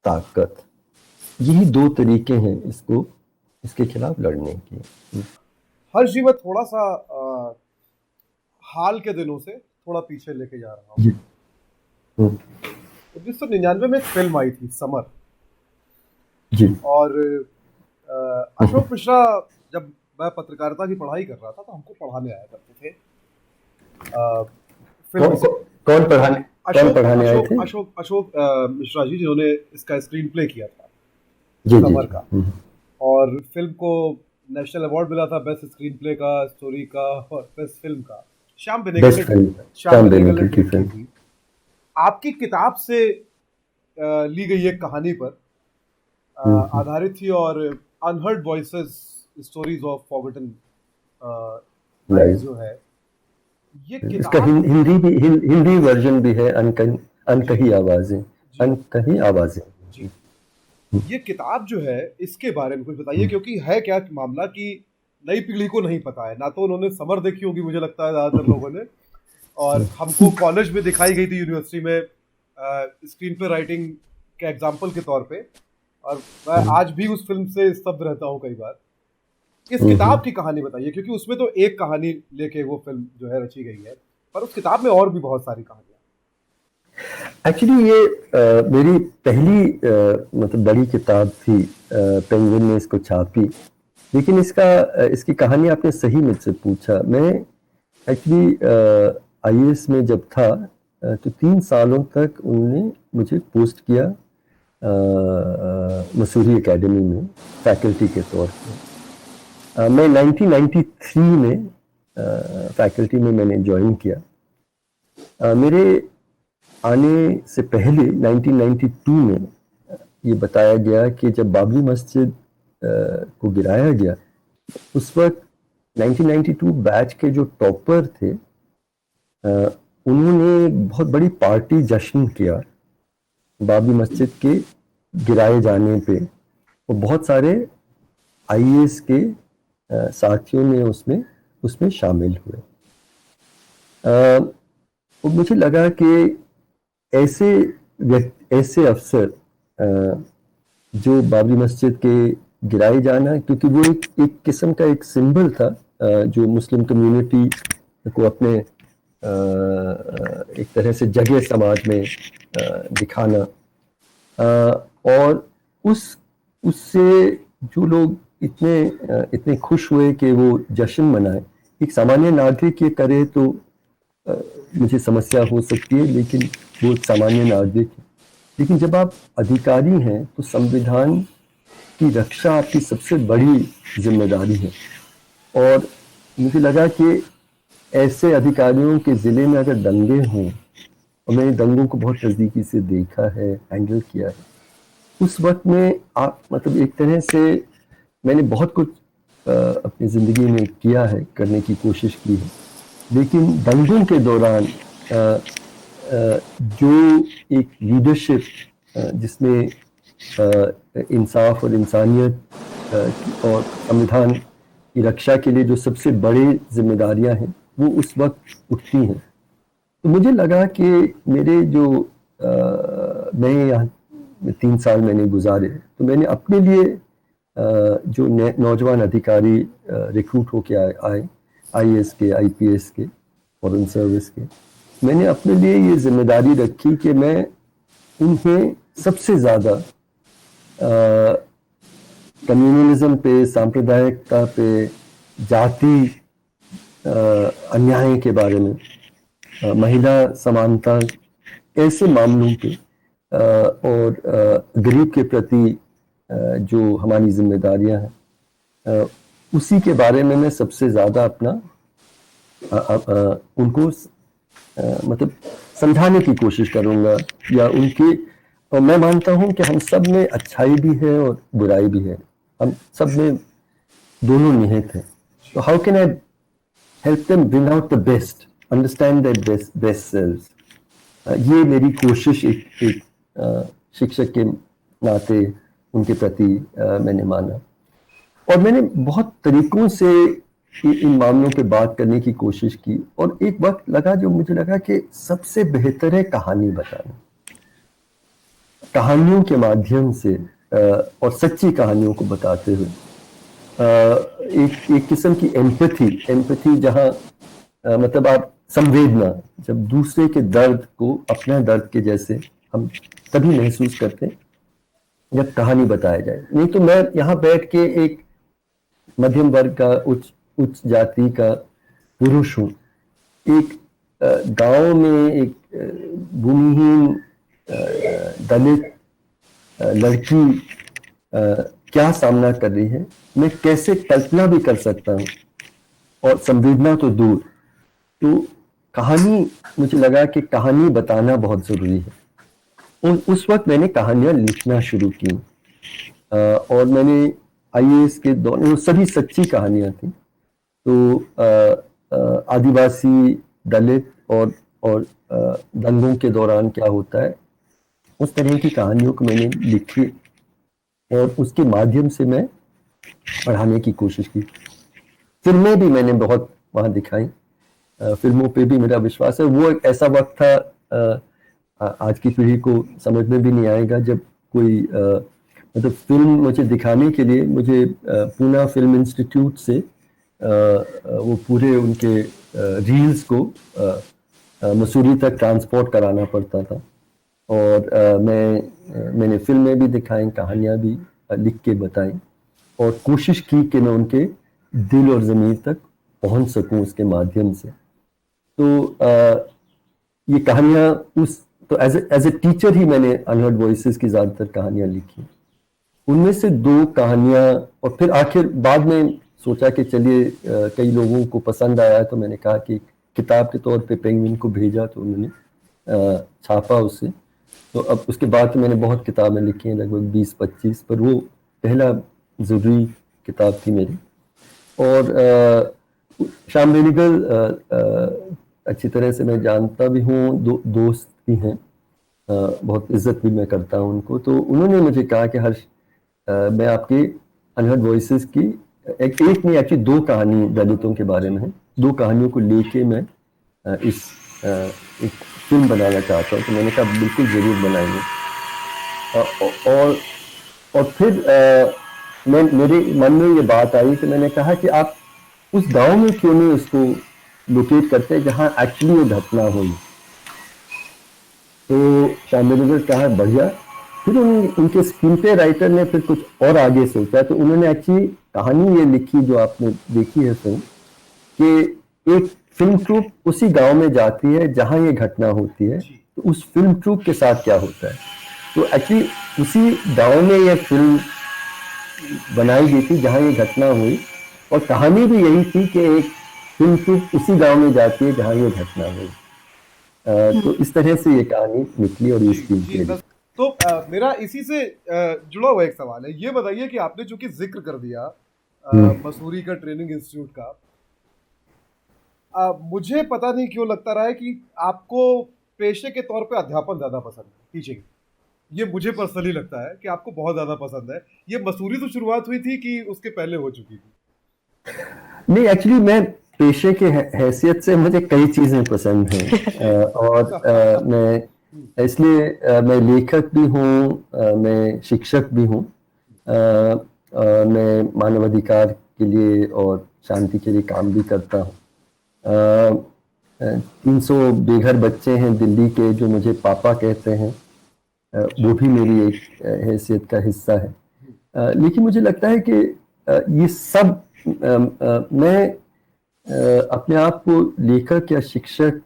ताकत, यही दो तरीके हैं इसके खिलाफ लड़ने के। हर्ष जी, मैं थोड़ा सा हाल के दिनों से थोड़ा पीछे लेके जा रहा हूँ। जी। 1999 में एक फिल्म आई थी, समर। जी। और अशोक मिश्रा, जब मैं पत्रकारिता की पढ़ाई कर रहा था तो हमको पढ़ाने आया करते थे। कौन पढ़ाने आए थे? अशोक मिश्रा जी, जिन्होंने इसका स्क्रीन प्ले किया था, जी समर का। और फिल्म को नेशनल अवार्ड मिला था बेस्ट स्क्रीन प्ले का, स्टोरी का और बेस्ट फिल्म का। श्याम बेनेगल की फिल्म थी। आपकी किताब से ली गई एक कहानी पर आधारित थी, और unheard voices, stories of forgotten lives जो है, ये इसका किताब हिंदी वर्जन भी है, अनकही आवाजें। जी। ये किताब जो है, इसके बारे में कुछ बताइए, क्योंकि है क्या मामला कि नई पीढ़ी को नहीं पता है। ना तो उन्होंने समर देखी होगी, मुझे लगता है ज्यादातर लोगों ने, और हमको कॉलेज में दिखाई गई थी, यूनिवर्सिटी में, स्क्रीन पे राइटिंग के एग्जाम्पल के तौर पे। और मैं आज भी उस फिल्म से स्तब्ध रहता हूँ कई बार। इस किताब की कहानी बताइए, क्योंकि उसमें तो एक कहानी लेके वो फिल्म जो है रची गई है, पर उस किताब में और भी बहुत सारी कहानियां। एक्चुअली ये मेरी पहली मतलब बड़ी किताब थी। पेंगुइन ने इसको छापी, लेकिन इसकी कहानी आपने सही मुझसे पूछा। मैं एक्चुअली IAS में जब था तो 3 सालों तक उन्होंने मुझे पोस्ट किया मसूरी एकेडमी में फैकल्टी के तौर पे। मैं 1993 में फैकल्टी में मैंने ज्वाइन किया। मेरे आने से पहले 1992 में ये बताया गया कि जब बाबरी मस्जिद को गिराया गया, उस वक्त 1992 बैच के जो टॉपर थे, उन्होंने बहुत बड़ी पार्टी जश्न किया बाबरी मस्जिद के गिराए जाने पे। और बहुत सारे IAS के साथियों ने उसमें शामिल हुए। और मुझे लगा कि ऐसे अफसर जो बाबरी मस्जिद के गिराए जाना, क्योंकि वो एक किस्म का एक सिंबल था जो मुस्लिम कम्युनिटी को अपने एक तरह से जगह समाज में दिखाना, और उससे जो लोग इतने खुश हुए कि वो जश्न मनाए। एक सामान्य नागरिक ये करे तो मुझे समस्या हो सकती है, लेकिन वो एक सामान्य नागरिक है। लेकिन जब आप अधिकारी हैं तो संविधान की रक्षा आपकी सबसे बड़ी जिम्मेदारी है। और मुझे लगा कि ऐसे अधिकारियों के ज़िले में अगर दंगे हों, और मैंने दंगों को बहुत नज़दीकी से देखा है, हैंडल किया है, उस वक्त में आप मतलब एक तरह से मैंने बहुत कुछ अपनी ज़िंदगी में किया है, करने की कोशिश की है, लेकिन दंगों के दौरान जो एक लीडरशिप जिसमें इंसाफ और इंसानियत और संविधान की रक्षा के लिए जो सबसे बड़ी जिम्मेदारियां हैं, वो उस वक्त उठती हैं। तो मुझे लगा कि मेरे जो मैं यहाँ 3 साल मैंने गुजारे, तो मैंने अपने लिए जो नौजवान अधिकारी रिक्रूट होके आए IAS के, IPS के, फॉरेन सर्विस के, मैंने अपने लिए ये जिम्मेदारी रखी कि मैं उन्हें सबसे ज़्यादा कम्युनलिज्म पे, सांप्रदायिकता पे, जाति अन्याय के बारे में, महिला समानता, ऐसे मामलों पे और गरीब के प्रति जो हमारी जिम्मेदारियां हैं, उसी के बारे में मैं सबसे ज़्यादा अपना उनको मतलब समझाने की कोशिश करूँगा या उनकी। और मैं मानता हूँ कि हम सब में अच्छाई भी है और बुराई भी है, हम सब में दोनों निहित हैं। तो how can I help them bring out the best, understand their best selves. ये मेरी कोशिश एक शिक्षक के नाते उनके प्रति मैंने माना। और मैंने बहुत तरीकों से इन मामलों पे बात करने की कोशिश की, और एक वक्त लगा जो मुझे लगा कि सबसे बेहतर है कहानी बताना। कहानियों के माध्यम से और सच्ची कहानियों को बताते हुए एक किस्म की एम्पैथी जहाँ मतलब आप संवेदना, जब दूसरे के दर्द को अपना दर्द के जैसे हम तभी महसूस करते हैं जब कहानी बताया जाए। नहीं तो मैं यहाँ बैठ के एक मध्यम वर्ग का उच्च जाति का पुरुष हूँ, एक गांव में एक भूमिहीन दलित लड़की क्या सामना कर रही है, मैं कैसे कल्पना भी कर सकता हूँ, और संवेदना तो दूर। तो कहानी, मुझे लगा कि कहानी बताना बहुत जरूरी है। उस वक्त मैंने कहानियां लिखना शुरू की, और मैंने आईएएस के दौरान, वो सभी सच्ची कहानियां थी। तो आदिवासी, दलित और दंगों के दौरान क्या होता है, उस तरह की कहानियों को मैंने लिखी, और उसके माध्यम से मैं पढ़ाने की कोशिश की। फिल्में भी मैंने बहुत वहाँ दिखाई, फिल्मों पे भी मेरा विश्वास है। वो एक ऐसा वक्त था, आज की पीढ़ी को समझ में भी नहीं आएगा, जब कोई मतलब फिल्म मुझे दिखाने के लिए मुझे पूना फिल्म इंस्टीट्यूट से वो पूरे उनके रील्स को मसूरी तक ट्रांसपोर्ट कराना पड़ता था। और मैंने फिल्में भी दिखाई, कहानियाँ भी लिख के बताई, और कोशिश की कि मैं उनके दिल और ज़मीर तक पहुंच सकूं उसके माध्यम से। तो ये कहानियाँ तो एज ए टीचर ही मैंने अनहर्ड वॉइसेस की ज़्यादातर कहानियाँ लिखी। उनमें से 2 कहानियाँ, और फिर आखिर बाद में सोचा कि चलिए कई लोगों को पसंद आया, तो मैंने कहा कि किताब के तौर पे पेंगुइन को भेजा, तो उन्होंने छापा उसे। तो अब उसके बाद तो मैंने बहुत किताबें लिखी हैं, लगभग 20-25, पर वो पहला ज़रूरी किताब थी मेरी। और श्याम बेनेगल अच्छी तरह से मैं जानता भी हूँ, दोस्त भी हैं, बहुत इज्जत भी मैं करता हूँ उनको। तो उन्होंने मुझे कहा कि हर्ष, मैं आपकी अनहर्ड वॉइसेस की एक नहीं, एक्चुअली 2 कहानी दलितों के बारे में है, 2 कहानियों को लेके मैं इस एक फिल्म बनाना चाहता हूँ। तो मैंने कहा बिल्कुल ज़रूर बनाएंगे। और फिर मेरे मन में ये बात आई कि मैंने कहा कि आप उस गांव में क्यों नहीं उसको लोकेट करते जहां एक्चुअली ये घटना हुई। तो श्याम बेनेगल कहा बढ़िया। फिर उनके स्क्रीन प्ले राइटर ने फिर कुछ और आगे सोचा, तो उन्होंने एक्चुअली कहानी ये लिखी जो आपने देखी है फिल्म, कि एक फिल्म ट्रूप उसी गांव में जाती है जहां ये घटना होती है, तो उस फिल्म ट्रूप के साथ क्या होता है। तो एक्चुअली उसी गांव में ये फिल्म बनाई गई थी जहां ये घटना हुई, और कहानी भी यही थी कि एक फिल्म ट्रूप उसी गांव में जाती है जहां ये घटना हुई। तो इस तरह से ये कहानी निकली और इस फिल्म के लिए। तो मेरा इसी से जुड़ा हुआ एक सवाल है, ये बताइए कि आपने चूंकि जिक्र कर दिया मसूरी का ट्रेनिंग इंस्टीट्यूट का, मुझे पता नहीं क्यों लगता रहा है कि आपको पेशे के तौर पे अध्यापन ज़्यादा पसंद है, टीचिंग। ये मुझे पर्सनली लगता है कि आपको बहुत ज़्यादा पसंद है। ये मसूरी तो शुरुआत हुई थी कि उसके पहले हो चुकी थी? नहीं, एक्चुअली मैं पेशे के हैसियत से मुझे कई चीज़ें पसंद हैं। और मैं इसलिए मैं लेखक भी हूँ, मैं शिक्षक भी हूँ, मैं मानवाधिकार के लिए और शांति के लिए काम भी करता हूँ। 300 बेघर बच्चे हैं दिल्ली के जो मुझे पापा कहते हैं, वो भी मेरी एक हैसियत का हिस्सा है। लेकिन मुझे लगता है कि ये सब मैं अपने आप को लेखक या शिक्षक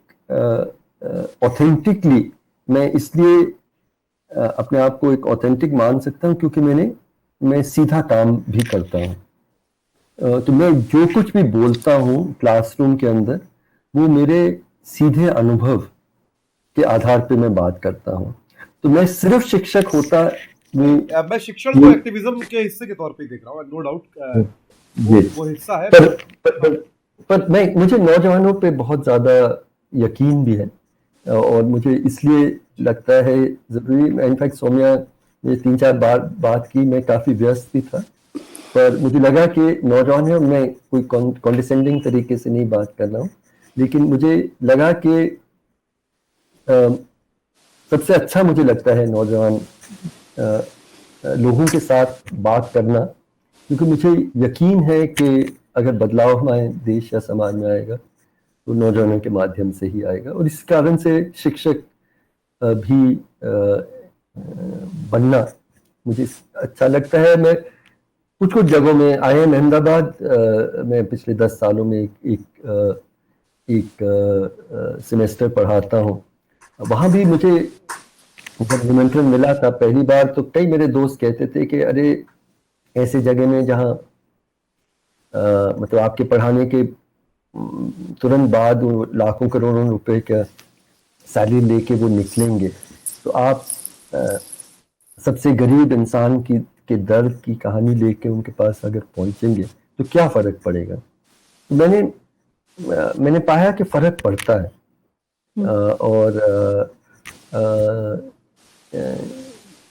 ऑथेंटिकली, मैं इसलिए अपने आप को एक ऑथेंटिक मान सकता हूँ क्योंकि मैं सीधा काम भी करता हूँ। तो मैं जो कुछ भी बोलता हूँ क्लासरूम के अंदर, वो मेरे सीधे अनुभव के आधार पे मैं बात करता हूँ। तो मैं सिर्फ शिक्षक होता मैं शिक्षण को एक्टिविज्म के हिस्से के तौर पे देख रहा हूँ, नो डाउट वो हिस्सा है। पर मुझे नौजवानों पे बहुत ज्यादा यकीन भी है, और मुझे इसलिए लगता है जरूरी। इनफैक्ट सौम्या ने 3-4 बार बात की, मैं काफी व्यस्त भी था, पर मुझे लगा कि नौजवान है, मैं कोई कॉन्डिसेंडिंग तरीके से नहीं बात कर रहा हूँ, लेकिन मुझे लगा कि सबसे अच्छा मुझे लगता है नौजवान लोगों के साथ बात करना, क्योंकि मुझे यकीन है कि अगर बदलाव हमारे देश या समाज में आएगा तो नौजवानों के माध्यम से ही आएगा। और इस कारण से शिक्षक भी बनना मुझे अच्छा लगता है। मैं कुछ जगहों में IIM अहमदाबाद में पिछले 10 सालों में एक सेमेस्टर पढ़ाता हूँ। वहाँ भी मुझे जब निमंत्रण मिला था पहली बार, तो कई मेरे दोस्त कहते थे कि अरे ऐसे जगह में जहाँ मतलब आपके पढ़ाने के तुरंत बाद वो लाखों करोड़ों रुपए का सैलरी लेके वो निकलेंगे, तो आप सबसे गरीब इंसान के दर्द की कहानी लेके उनके पास अगर पहुंचेंगे तो क्या फर्क पड़ेगा। तो मैंने पाया कि फर्क पड़ता है। और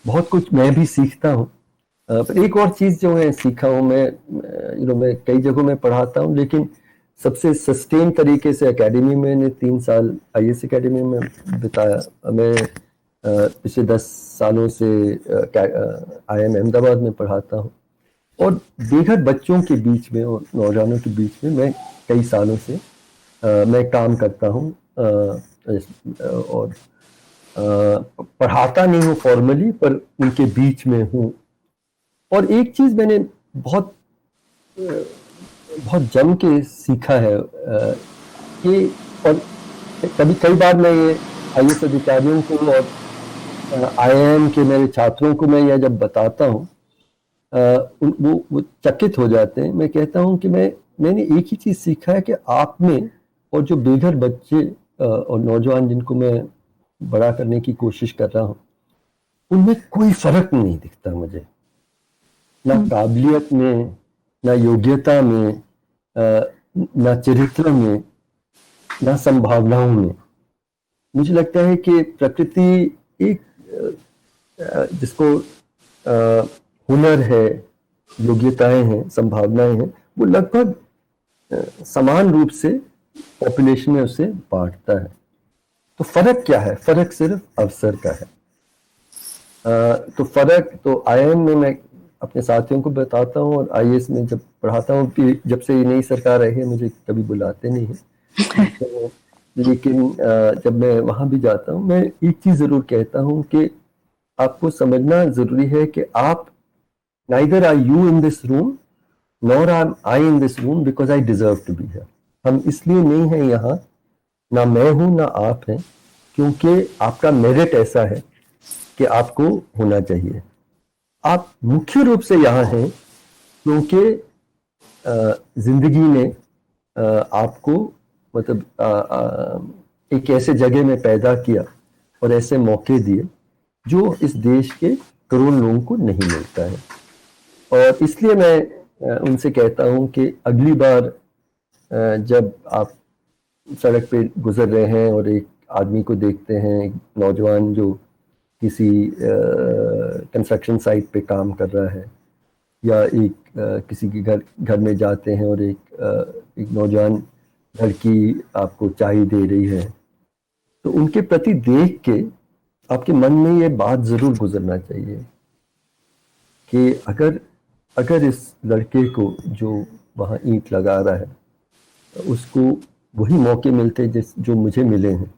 बहुत कुछ मैं भी सीखता हूँ। पर एक और चीज़ जो मैं सीखा हूँ, मैं कई जगहों में पढ़ाता हूँ, लेकिन सबसे सस्टेन तरीके से एकेडमी में मैंने 3 साल IAS एकेडमी में बिताया। मैं पिछले 10 सालों से IIM अहमदाबाद में पढ़ाता हूँ, और बेघर बच्चों के बीच में और नौजवानों के बीच में मैं कई सालों से मैं काम करता हूँ, और पढ़ाता नहीं हूँ फॉर्मली, पर उनके बीच में हूँ। और एक चीज़ मैंने बहुत जम के सीखा है कि, और कई बार मैं ये IAS अधिकारियों को और IIM के मेरे छात्रों को मैं यह जब बताता हूँ, वो चकित हो जाते हैं। मैं कहता हूँ कि मैंने एक ही चीज़ सीखा है कि आप में और जो बेघर बच्चे और नौजवान जिनको मैं बड़ा करने की कोशिश कर रहा हूँ, उनमें कोई फर्क नहीं दिखता मुझे, ना काबिलियत में, ना योग्यता में, ना चरित्र में, ना संभावनाओं में। मुझे लगता है कि प्रकृति एक जिसको हुनर है, योग्यताएं हैं, संभावनाएं हैं, वो लगभग समान रूप से पॉपुलेशन में उसे बांटता है। तो फर्क क्या है? फर्क सिर्फ अवसर का है। तो फर्क तो IIM में मैं अपने साथियों को बताता हूँ, और IAS में जब पढ़ाता हूँ, जब से ये नई सरकार आई है मुझे कभी बुलाते नहीं है, तो, लेकिन जब मैं वहाँ भी जाता हूँ, मैं एक चीज़ ज़रूर कहता हूँ कि आपको समझना ज़रूरी है कि आप neither are you in this room nor am I in this room because I deserve to be here। हम इसलिए नहीं हैं यहाँ, ना मैं हूँ ना आप हैं, क्योंकि आपका मेरिट ऐसा है कि आपको होना चाहिए। आप मुख्य रूप से यहाँ हैं क्योंकि जिंदगी ने आपको मतलब एक ऐसे जगह में पैदा किया और ऐसे मौके दिए जो इस देश के करोड़ लोगों को नहीं मिलता है। और इसलिए मैं उनसे कहता हूँ कि अगली बार जब आप सड़क पे गुजर रहे हैं और एक आदमी को देखते हैं, एक नौजवान जो किसी कंस्ट्रक्शन साइट पे काम कर रहा है, या एक किसी के घर में जाते हैं और एक नौजवान लड़की आपको चाय दे रही है, तो उनके प्रति देख के आपके मन में ये बात ज़रूर गुजरना चाहिए कि अगर इस लड़के को जो वहाँ ईंट लगा रहा है उसको वही मौके मिलते जो मुझे मिले हैं,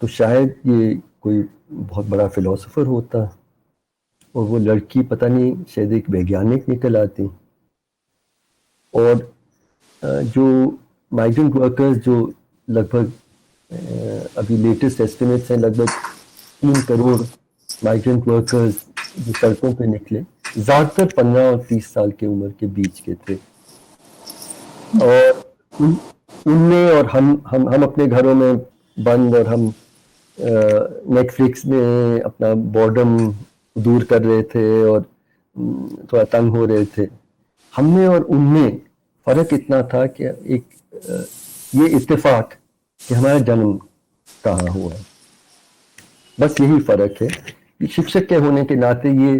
तो शायद ये कोई बहुत बड़ा फिलोसोफर होता और वो लड़की पता नहीं शायद एक वैज्ञानिक निकल आती। और जो माइग्रेंट वर्कर्स जो लगभग अभी लेटेस्ट एस्टिमेट्स हैं, लगभग 3 करोड़ माइग्रेंट वर्कर्स जो सड़कों पे निकले, ज़्यादातर 15 और 30 साल की उम्र के बीच के थे। और उनमें और हम अपने घरों में बंद, और हम नेटफ्लिक्स में अपना बोर्डम दूर कर रहे थे और थोड़ा तंग हो रहे थे। हमने और उनमें फर्क इतना था कि ये इत्तेफाक कि हमारा जन्म कहाँ हुआ, बस यही फर्क है। कि शिक्षक के होने के नाते ये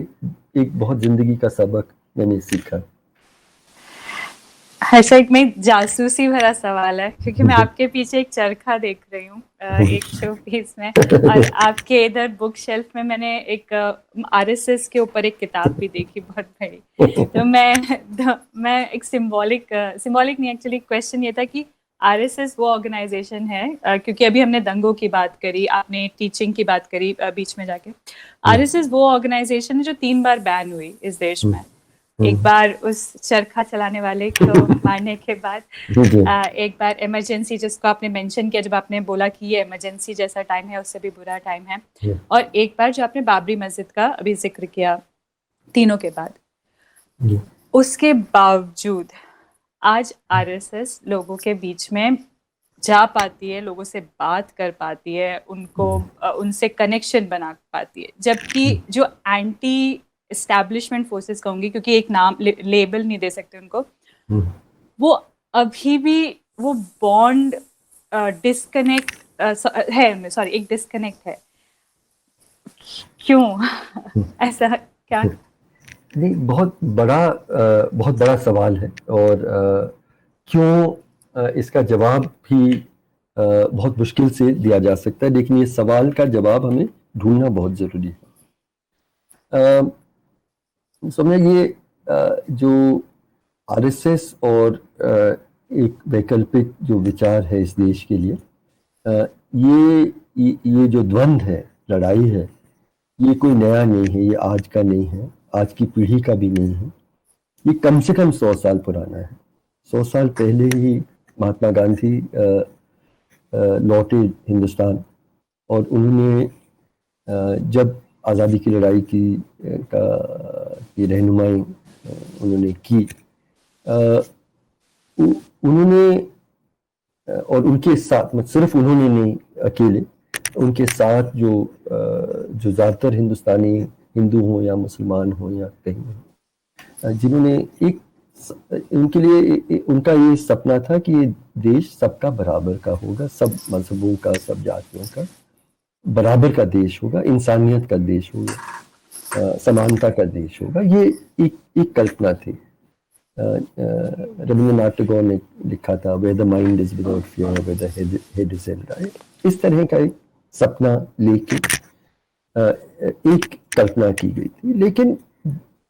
एक बहुत जिंदगी का सबक मैंने सीखा। हर्षद, में जासूसी भरा सवाल है क्योंकि मैं आपके पीछे एक चरखा देख रही हूँ एक शो पीस में, और आपके इधर बुक शेल्फ में मैंने एक आरएसएस के ऊपर एक किताब भी देखी बहुत बड़ी। तो मैं एक सिंबॉलिक नहीं, एक्चुअली क्वेश्चन ये था कि आरएसएस वो ऑर्गेनाइजेशन है, क्योंकि अभी हमने दंगों की बात करी, आपने टीचिंग की बात करी बीच में जाके। आरएसएस वो ऑर्गेनाइजेशन है जो 3 बार बैन हुई इस देश में। एक बार उस चरखा चलाने वाले को मारने के बाद, एक बार इमरजेंसी जिसको आपने मेंशन किया जब आपने बोला कि ये इमरजेंसी जैसा टाइम है, उससे भी बुरा टाइम है, और एक बार जो आपने बाबरी मस्जिद का अभी जिक्र किया, तीनों के बाद। उसके बावजूद आज आरएसएस लोगों के बीच में जा पाती है, लोगों से बात कर पाती है, उनको उनसे कनेक्शन बना पाती है, जबकि जो एंटी एस्टैब्लिशमेंट फोर्सेस कहूंगी, क्योंकि एक नाम लेबल नहीं दे सकते उनको, वो अभी भी वो बॉन्ड डिस्कनेक्ट है, सॉरी एक डिस्कनेक्ट है। क्यों ऐसा क्या? नहीं, बहुत बड़ा सवाल है, और क्यों इसका जवाब भी बहुत मुश्किल से दिया जा सकता है, लेकिन ये सवाल का जवाब हमें ढूंढना बहुत ज़रूरी है। समझे, ये जो आरएसएस और एक वैकल्पिक जो विचार है इस देश के लिए, ये जो द्वंद्व है, लड़ाई है, ये कोई नया नहीं है, ये आज का नहीं है, आज की पीढ़ी का भी नहीं है, ये कम से कम 100 साल पुराना है। 100 साल पहले ही महात्मा गांधी लौटे हिंदुस्तान, और उन्होंने जब आज़ादी की लड़ाई की रहनुमाई उन्होंने की, उन्होंने और उनके साथ, मतलब सिर्फ उन्होंने नहीं, अकेले उनके साथ जो ज़्यादातर हिंदुस्तानी हिंदू हों या मुसलमान हों या कहीं, जिन्होंने उनके लिए उनका ये सपना था कि ये देश सबका बराबर का होगा, सब मजहबों का, सब जातियों का बराबर का देश होगा, इंसानियत का देश होगा, समानता का देश होगा। ये एक कल्पना थी। रविंद्रनाथ टैगोर ने लिखा था, where the mind is without fear, where the head is held, right. इस तरह का एक सपना लेके एक कल्पना की गई थी। लेकिन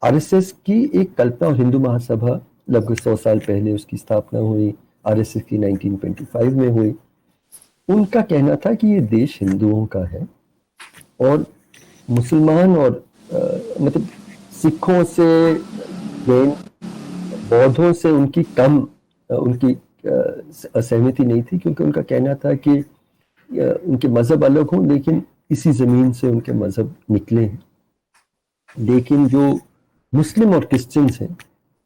आरएसएस की एक कल्पना, और हिंदू महासभा लगभग 100 साल पहले उसकी स्थापना हुई, आरएसएस की 1925 में हुई। उनका कहना था कि ये देश हिंदुओं का है, और मुसलमान और मतलब सिखों से, जैन, बौद्धों से उनकी असहमति नहीं थी, क्योंकि उनका कहना था कि उनके मजहब अलग हों, लेकिन इसी जमीन से उनके मजहब निकले हैं। लेकिन जो मुस्लिम और क्रिश्चियंस हैं,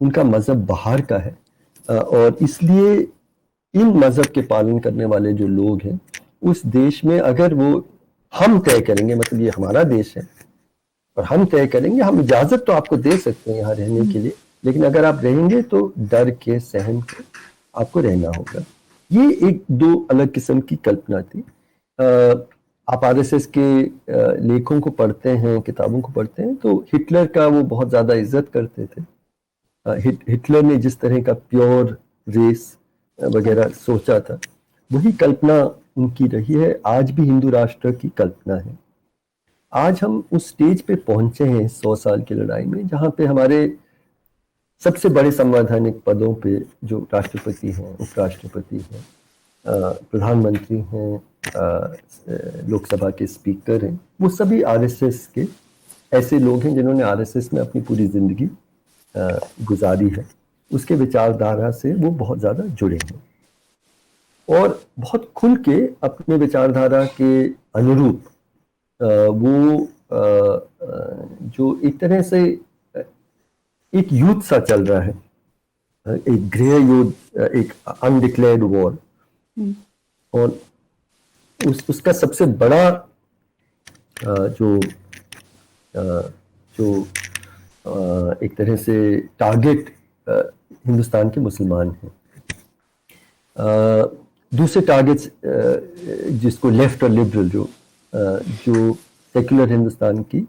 उनका मजहब बाहर का है, और इसलिए इन मजहब के पालन करने वाले जो लोग हैं उस देश में, अगर वो हम तय करेंगे, मतलब ये हमारा देश है और हम तय करेंगे, हम इजाजत तो आपको दे सकते हैं यहाँ रहने के लिए, लेकिन अगर आप रहेंगे तो डर के, सहम के आपको रहना होगा। ये एक दो अलग किस्म की कल्पना थी। आप आरएसएस के लेखों को पढ़ते हैं, किताबों को पढ़ते हैं, तो हिटलर का वो बहुत ज़्यादा इज्जत करते थे। हिटलर ने जिस तरह का प्योर रेस वगैरह सोचा था, वही कल्पना उनकी रही है, आज भी हिंदू राष्ट्र की कल्पना है। आज हम उस स्टेज पे पहुंचे हैं 100 साल की लड़ाई में, जहाँ पे हमारे सबसे बड़े संवैधानिक पदों पे जो राष्ट्रपति हैं, उपराष्ट्रपति हैं, प्रधानमंत्री हैं, लोकसभा के स्पीकर हैं, वो सभी आरएसएस के ऐसे लोग हैं जिन्होंने आरएसएस में अपनी पूरी जिंदगी गुजारी है। उसके विचारधारा से वो बहुत ज़्यादा जुड़े हैं, और बहुत खुल के अपने विचारधारा के अनुरूप वो जो एक तरह से एक युद्ध सा चल रहा है, एक गृह युद्ध, एक अनडिक्लेयर्ड वॉर, और उसका सबसे बड़ा जो जो एक तरह से टारगेट हिंदुस्तान के मुसलमान हैं। दूसरे टारगेट्स जिसको लेफ्ट और लिबरल जो सेक्युलर हिंदुस्तान की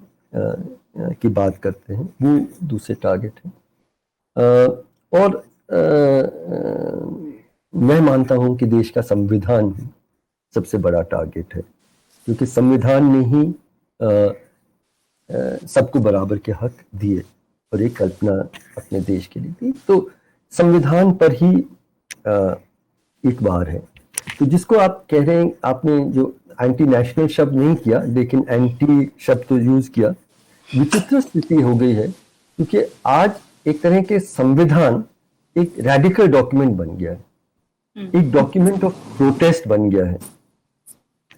बात करते हैं, वो दूसरे टारगेट हैं। और मैं मानता हूं कि देश का संविधान ही सबसे बड़ा टारगेट है, क्योंकि संविधान ने ही सबको बराबर के हक दिए और एक कल्पना अपने देश के लिए दी। तो संविधान पर ही एक बार है। तो जिसको आप कह रहे हैं, आपने जो एंटी नेशनल शब्द नहीं किया लेकिन एंटी शब्द तो यूज किया, विचित्र स्थिति हो गई है, क्योंकि आज एक तरह के संविधान एक रेडिकल डॉक्यूमेंट बन गया है, एक डॉक्यूमेंट ऑफ प्रोटेस्ट बन गया है।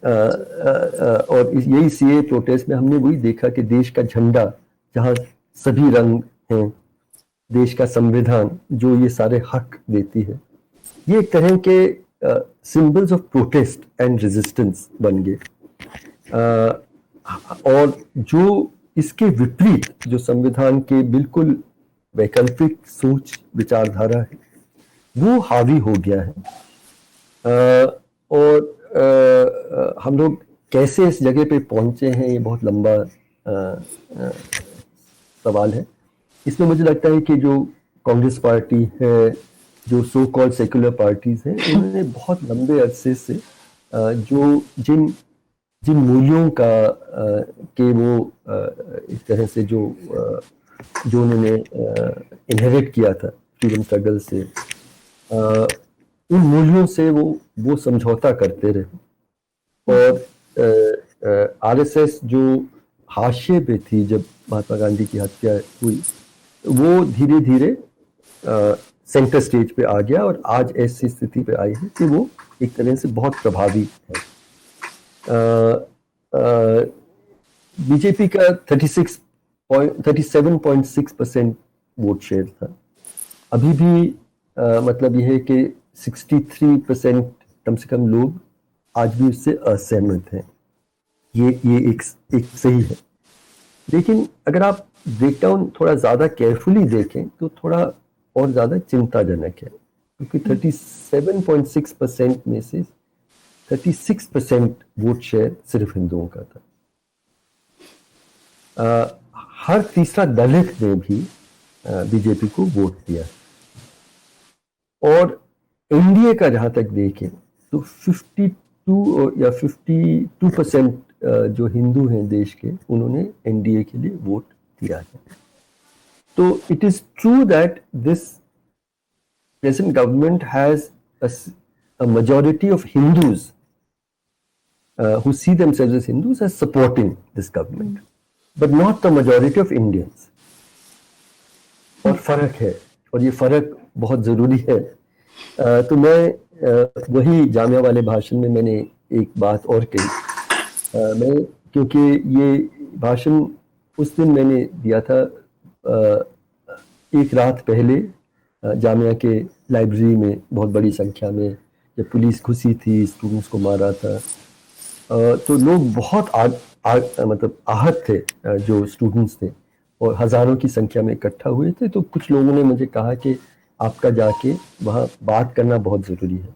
और यही सीए प्रोटेस्ट में हमने वही देखा कि देश का झंडा जहाँ सभी रंग हैं, देश का संविधान जो ये सारे हक देती है, ये एक तरह के symbols of protest and resistance बन गए। और जो इसके विपरीत जो संविधान के बिल्कुल वैकल्पिक सोच विचारधारा है, वो हावी हो गया है। और हम लोग कैसे इस जगह पे पहुंचे हैं, ये बहुत लंबा सवाल है। इसमें मुझे लगता है कि जो कांग्रेस पार्टी है, जो सो कॉल्ड सेक्युलर पार्टीज हैं, उन्होंने बहुत लंबे अरसे से जो जिन मूल्यों का के वो इस तरह से जो उन्होंने इनहेरिट किया था फ्रीडम स्ट्रगल से, उन मूल्यों से वो समझौता करते रहे। और आरएसएस जो हाशिए पे थी जब महात्मा गांधी की हत्या हुई, वो धीरे धीरे सेंटर स्टेज पे आ गया और आज ऐसी स्थिति पे आई है कि वो एक तरह से बहुत प्रभावी है। बीजेपी का 37.6% वोट शेयर था। अभी भी मतलब यह है कि 63% कम से कम लोग आज भी उससे असहमत हैं। ये एक सही है, लेकिन अगर आप ब्रेकडाउन थोड़ा ज़्यादा केयरफुली देखें तो थोड़ा और ज़्यादा चिंताजनक है, क्योंकि 37.6% में से 36% वोट शेयर सिर्फ हिंदुओं का था। हर तीसरा दलित ने भी बीजेपी को वोट दिया। और एनडीए का जहां तक देखें तो 52 या 52% जो हिंदू हैं देश के, उन्होंने एनडीए के लिए वोट दिया है। तो it is true that this present government has a majority of Hindus who see themselves as Hindus as supporting this government, but not the majority of Indians. और फर्क है, और ये फर्क बहुत जरूरी है। तो मैं वही जामिया वाले भाषण में मैंने एक बात और कही। मैं क्योंकि ये भाषण उस दिन मैंने दिया था एक रात पहले जामिया के लाइब्रेरी में बहुत बड़ी संख्या में, जब पुलिस घुसी थी, स्टूडेंट्स को मारा था, तो लोग बहुत मतलब आहत थे, जो स्टूडेंट्स थे, और हज़ारों की संख्या में इकट्ठा हुए थे। तो कुछ लोगों ने मुझे कहा कि आपका जाके वहाँ बात करना बहुत ज़रूरी है।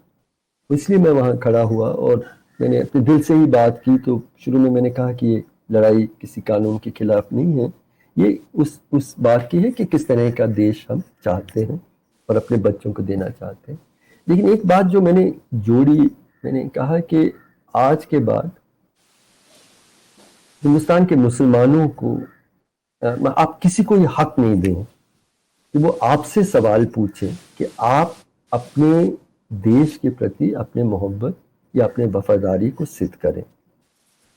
इसलिए मैं वहाँ खड़ा हुआ और मैंने अपने दिल से ही बात की। तो शुरू में मैंने कहा कि ये लड़ाई किसी कानून के खिलाफ नहीं है, ये उस बात की है कि किस तरह का देश हम चाहते हैं और अपने बच्चों को देना चाहते हैं। लेकिन एक बात जो मैंने जोड़ी, मैंने कहा कि आज के बाद हिंदुस्तान के मुसलमानों को आप किसी को ये हक नहीं दें कि वो आपसे सवाल पूछें कि आप अपने देश के प्रति अपने मोहब्बत या अपने वफादारी को सिद्ध करें।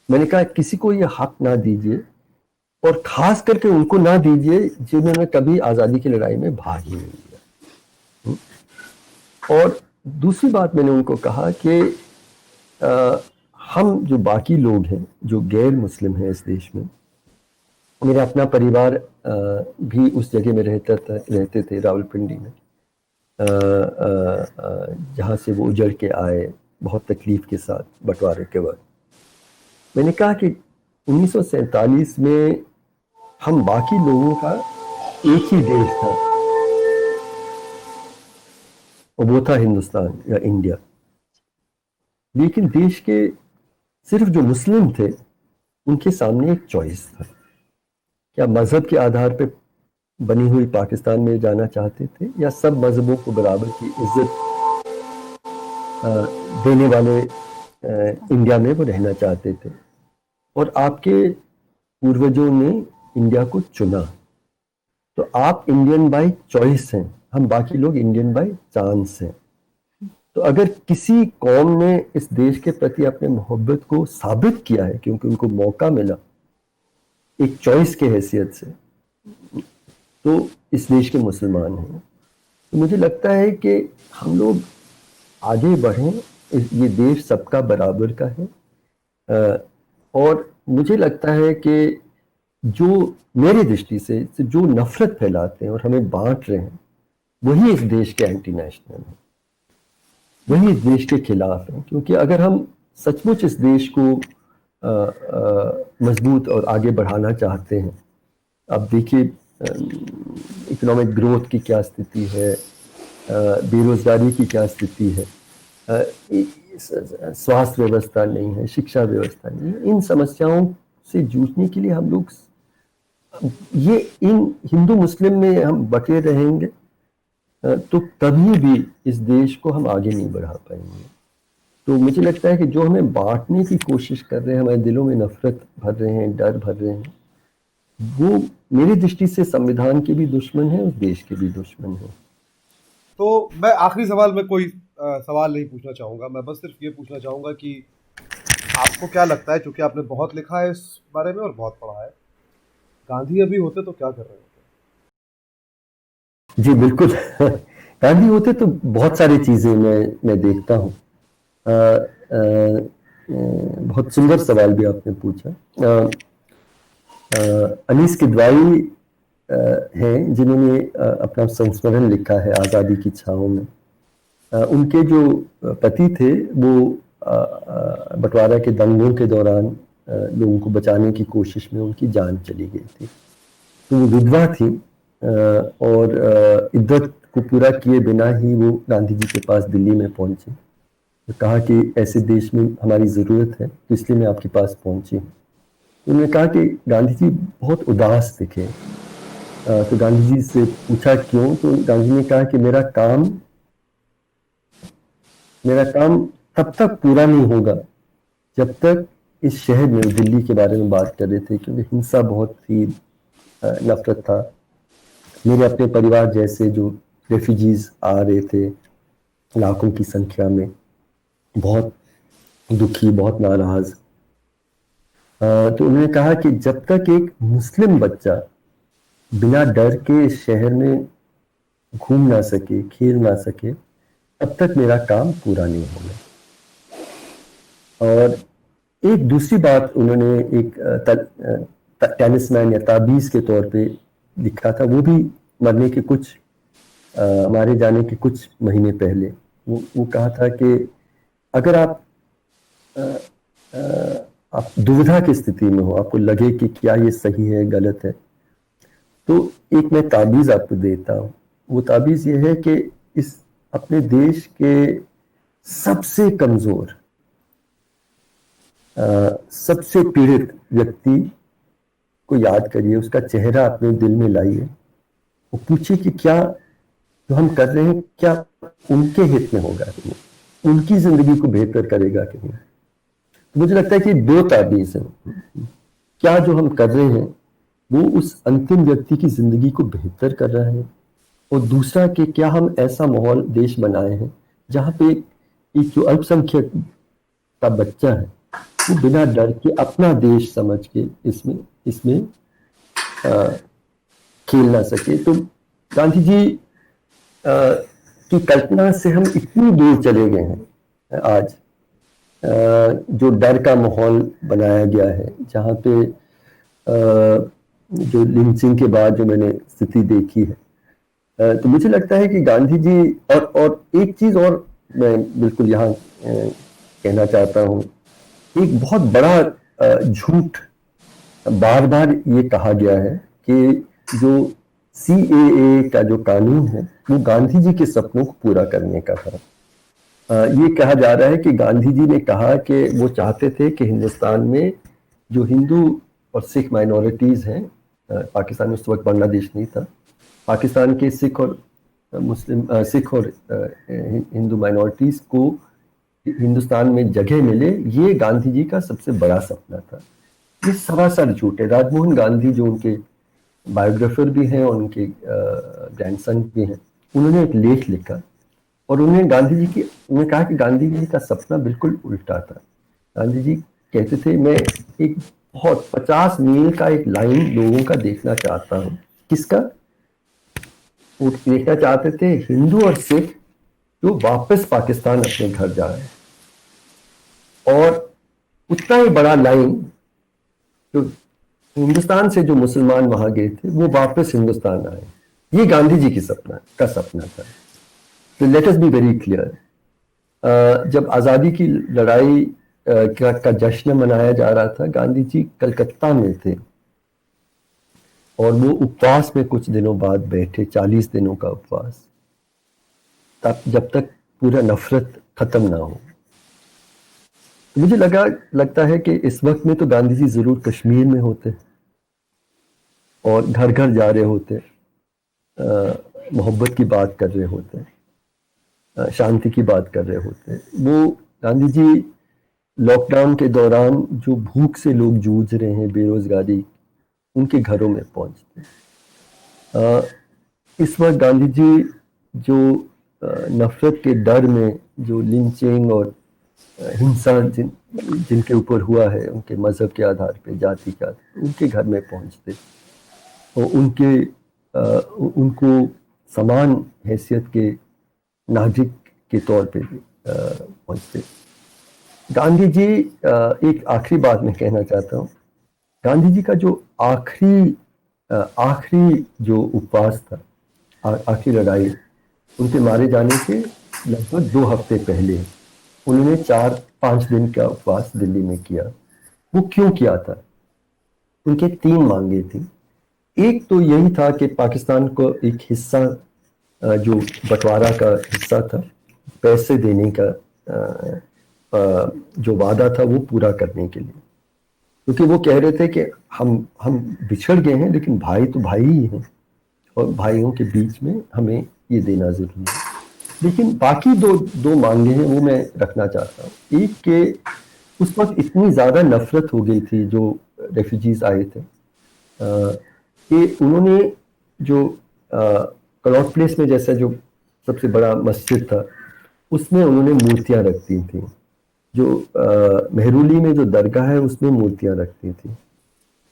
मैंने कहा किसी को ये हक ना दीजिए, और खास करके उनको ना दीजिए जिन्होंने कभी आज़ादी की लड़ाई में भाग ही नहीं लिया। और दूसरी बात मैंने उनको कहा कि हम जो बाकी लोग हैं, जो गैर मुस्लिम हैं इस देश में, मेरा अपना परिवार भी उस जगह में रहते थे रावलपिंडी में, जहाँ से वो उजड़ के आए बहुत तकलीफ के साथ बंटवारे के वक्त। मैंने कहा कि 1947 में हम बाकी लोगों का एक ही देश था और वो था हिंदुस्तान या इंडिया। लेकिन देश के सिर्फ जो मुस्लिम थे उनके सामने एक चॉइस था, क्या मजहब के आधार पे बनी हुई पाकिस्तान में जाना चाहते थे या सब मजहबों को बराबर की इज्जत देने वाले इंडिया में वो रहना चाहते थे। और आपके पूर्वजों ने इंडिया को चुना, तो आप इंडियन बाय चॉइस हैं, हम बाकी लोग इंडियन बाय चांस हैं। तो अगर किसी कौम ने इस देश के प्रति अपने मोहब्बत को साबित किया है क्योंकि उनको मौका मिला एक चॉइस के हैसियत से, तो इस देश के मुसलमान हैं। तो मुझे लगता है कि हम लोग आगे बढ़ें, ये देश सबका बराबर का है। और मुझे लगता है कि जो मेरी दृष्टि से जो नफरत फैलाते हैं और हमें बांट रहे हैं, वही इस देश के एंटी नेशनल हैं, वही इस देश के खिलाफ हैं। क्योंकि अगर हम सचमुच इस देश को मजबूत और आगे बढ़ाना चाहते हैं, अब देखिए इकोनॉमिक ग्रोथ की क्या स्थिति है, बेरोजगारी की क्या स्थिति है, स्वास्थ्य व्यवस्था नहीं है, शिक्षा व्यवस्था नहीं है। इन समस्याओं से जूझने के लिए हम लोग ये इन हिंदू मुस्लिम में हम बटे रहेंगे तो कभी भी इस देश को हम आगे नहीं बढ़ा पाएंगे। तो मुझे लगता है कि जो हमें बांटने की कोशिश कर रहे हैं, हमारे दिलों में नफरत भर रहे हैं, डर भर रहे हैं, वो मेरी दृष्टि से संविधान के भी दुश्मन है, उस देश के भी दुश्मन है। तो मैं आखिरी सवाल में कोई सवाल नहीं पूछना चाहूँगा, मैं बस सिर्फ ये पूछना चाहूँगा कि आपको क्या लगता है, क्योंकि आपने बहुत लिखा है इस बारे में और बहुत पढ़ा है, गांधी अभी होते तो क्या कर रहे होते? जी बिल्कुल गांधी होते तो बहुत सारी चीज़ें मैं देखता हूँ। बहुत सुंदर सवाल भी आपने पूछा। अनीस किदवाई हैं जिन्होंने अपना संस्मरण लिखा है आज़ादी की छाँव में। उनके जो पति थे वो बंटवारा के दंगों के दौरान लोगों को बचाने की कोशिश में उनकी जान चली गई थी। तो वो विधवा थी और इद्दत को पूरा किए बिना ही वो गांधी जी के पास दिल्ली में पहुंची। तो कहा कि ऐसे देश में हमारी ज़रूरत है, तो इसलिए मैं आपके पास पहुंची। उन्होंने कहा कि गांधी जी बहुत उदास दिखे। तो गांधी जी से पूछा क्यों, तो गांधी ने कहा कि मेरा काम तब तक पूरा नहीं होगा जब तक इस शहर में, दिल्ली के बारे में बात कर रहे थे, क्योंकि हिंसा बहुत थी, नफरत था। मेरे अपने परिवार जैसे जो रेफ्यूजीज आ रहे थे लाखों की संख्या में, बहुत दुखी, बहुत नाराज। तो उन्होंने कहा कि जब तक एक मुस्लिम बच्चा बिना डर के इस शहर में घूम ना सके, खेल ना सके, तब तक मेरा काम पूरा नहीं होगा। और एक दूसरी बात उन्होंने एक टैलिस्मैन या ताबीज़ के तौर पे लिखा था, वो भी मरने के कुछ मारे जाने के कुछ महीने पहले। वो कहा था कि अगर आप दुविधा की स्थिति में हो, आपको लगे कि क्या ये सही है गलत है, तो एक मैं ताबीज़ आपको देता हूँ। वो ताबीज़ ये है कि इस अपने देश के सबसे कमज़ोर, सबसे पीड़ित व्यक्ति को याद करिए, उसका चेहरा अपने दिल में लाइए, वो पूछिए कि क्या जो हम कर रहे हैं क्या उनके हित में होगा कि नहीं, उनकी जिंदगी को बेहतर करेगा कि नहीं। तो मुझे लगता है कि दो ताबीज़ हैं, क्या जो हम कर रहे हैं वो उस अंतिम व्यक्ति की जिंदगी को बेहतर कर रहा है, और दूसरा कि क्या हम ऐसा माहौल देश बनाए हैं जहाँ पे एक जो अल्पसंख्यक का बच्चा है वो बिना डर के अपना देश समझ के इसमें खेल ना सके। तो गांधी जी की कल्पना से हम इतनी दूर चले गए हैं आज, जो डर का माहौल बनाया गया है, जहाँ पे जो लिंचिंग के बाद जो मैंने स्थिति देखी है, तो मुझे लगता है कि गांधी जी और एक चीज़ और मैं बिल्कुल यहाँ कहना चाहता हूँ, एक बहुत बड़ा झूठ बार बार ये कहा गया है कि जो CAA का जो कानून है वो गांधी जी के सपनों को पूरा करने का था। ये कहा जा रहा है कि गांधी जी ने कहा कि वो चाहते थे कि हिंदुस्तान में जो हिंदू और सिख माइनॉरिटीज़ हैं, पाकिस्तान में उस वक्त बांग्लादेश नहीं था, पाकिस्तान के सिख और सिख और हिंदू माइनॉरिटीज़ को हिंदुस्तान में जगह मिले, ये गांधी जी का सबसे बड़ा सपना था। ये सरासर झूठ है। राजमोहन गांधी जो उनके बायोग्राफर भी हैं और उनके ग्रैंडसन भी हैं, उन्होंने एक लेख लिखा और उन्होंने कहा कि गांधी जी का सपना बिल्कुल उल्टा था। गांधी जी कहते थे मैं एक बहुत 50 मील का एक लाइन लोगों का देखना चाहता हूँ। किसका? वो देखना चाहते थे हिंदू और सिख जो वापस पाकिस्तान अपने घर जा रहे हैं, और उतना ही बड़ा लाइन जो हिंदुस्तान से जो मुसलमान वहां गए थे वो वापस हिंदुस्तान आए। ये गांधी जी की सपना था। तो let us be very clear, जब आज़ादी की लड़ाई का जश्न मनाया जा रहा था, गांधी जी कलकत्ता में थे और वो उपवास में कुछ दिनों बाद बैठे, 40 दिनों का उपवास, तब जब तक पूरा नफरत खत्म ना हो। मुझे लगता है कि इस वक्त में तो गांधी जी जरूर कश्मीर में होते और घर घर जा रहे होते, मोहब्बत की बात कर रहे होते, शांति की बात कर रहे होते। वो गांधी जी लॉकडाउन के दौरान जो भूख से लोग जूझ रहे हैं, बेरोजगारी, उनके घरों में पहुंचते। इस वक्त गांधी जी जो नफरत के डर में जो लिंचिंग और हिंसा जिनके ऊपर हुआ है, उनके मजहब के आधार पे, जाति के आधार पे, उनके घर में पहुंचते और उनको समान हैसियत के नागरिक के तौर पे पहुंचते। गांधी जी, एक आखिरी बात मैं कहना चाहता हूँ, गांधी जी का जो आखिरी जो उपवास था, आखिरी लड़ाई, उनके मारे जाने के लगभग 2 हफ्ते पहले उन्होंने 4-5 दिन का उपवास दिल्ली में किया। वो क्यों किया था? उनके 3 मांगे थी। एक तो यही था कि पाकिस्तान को एक हिस्सा, जो बंटवारा का हिस्सा था, पैसे देने का जो वादा था वो पूरा करने के लिए, क्योंकि वो कह रहे थे कि हम बिछड़ गए हैं लेकिन भाई तो भाई ही हैं और भाइयों के बीच में हमें ये देना जरूरी है। लेकिन बाकी दो मांगे हैं वो मैं रखना चाहता हूँ। एक के उस वक्त इतनी ज़्यादा नफरत हो गई थी जो रेफ्यूजीज आए थे कि उन्होंने जो कनॉट प्लेस में, जैसा जो सबसे बड़ा मस्जिद था, उसमें उन्होंने मूर्तियाँ रख दी थी। जो मेहरुली में जो दरगाह है उसमें मूर्तियाँ रखती थी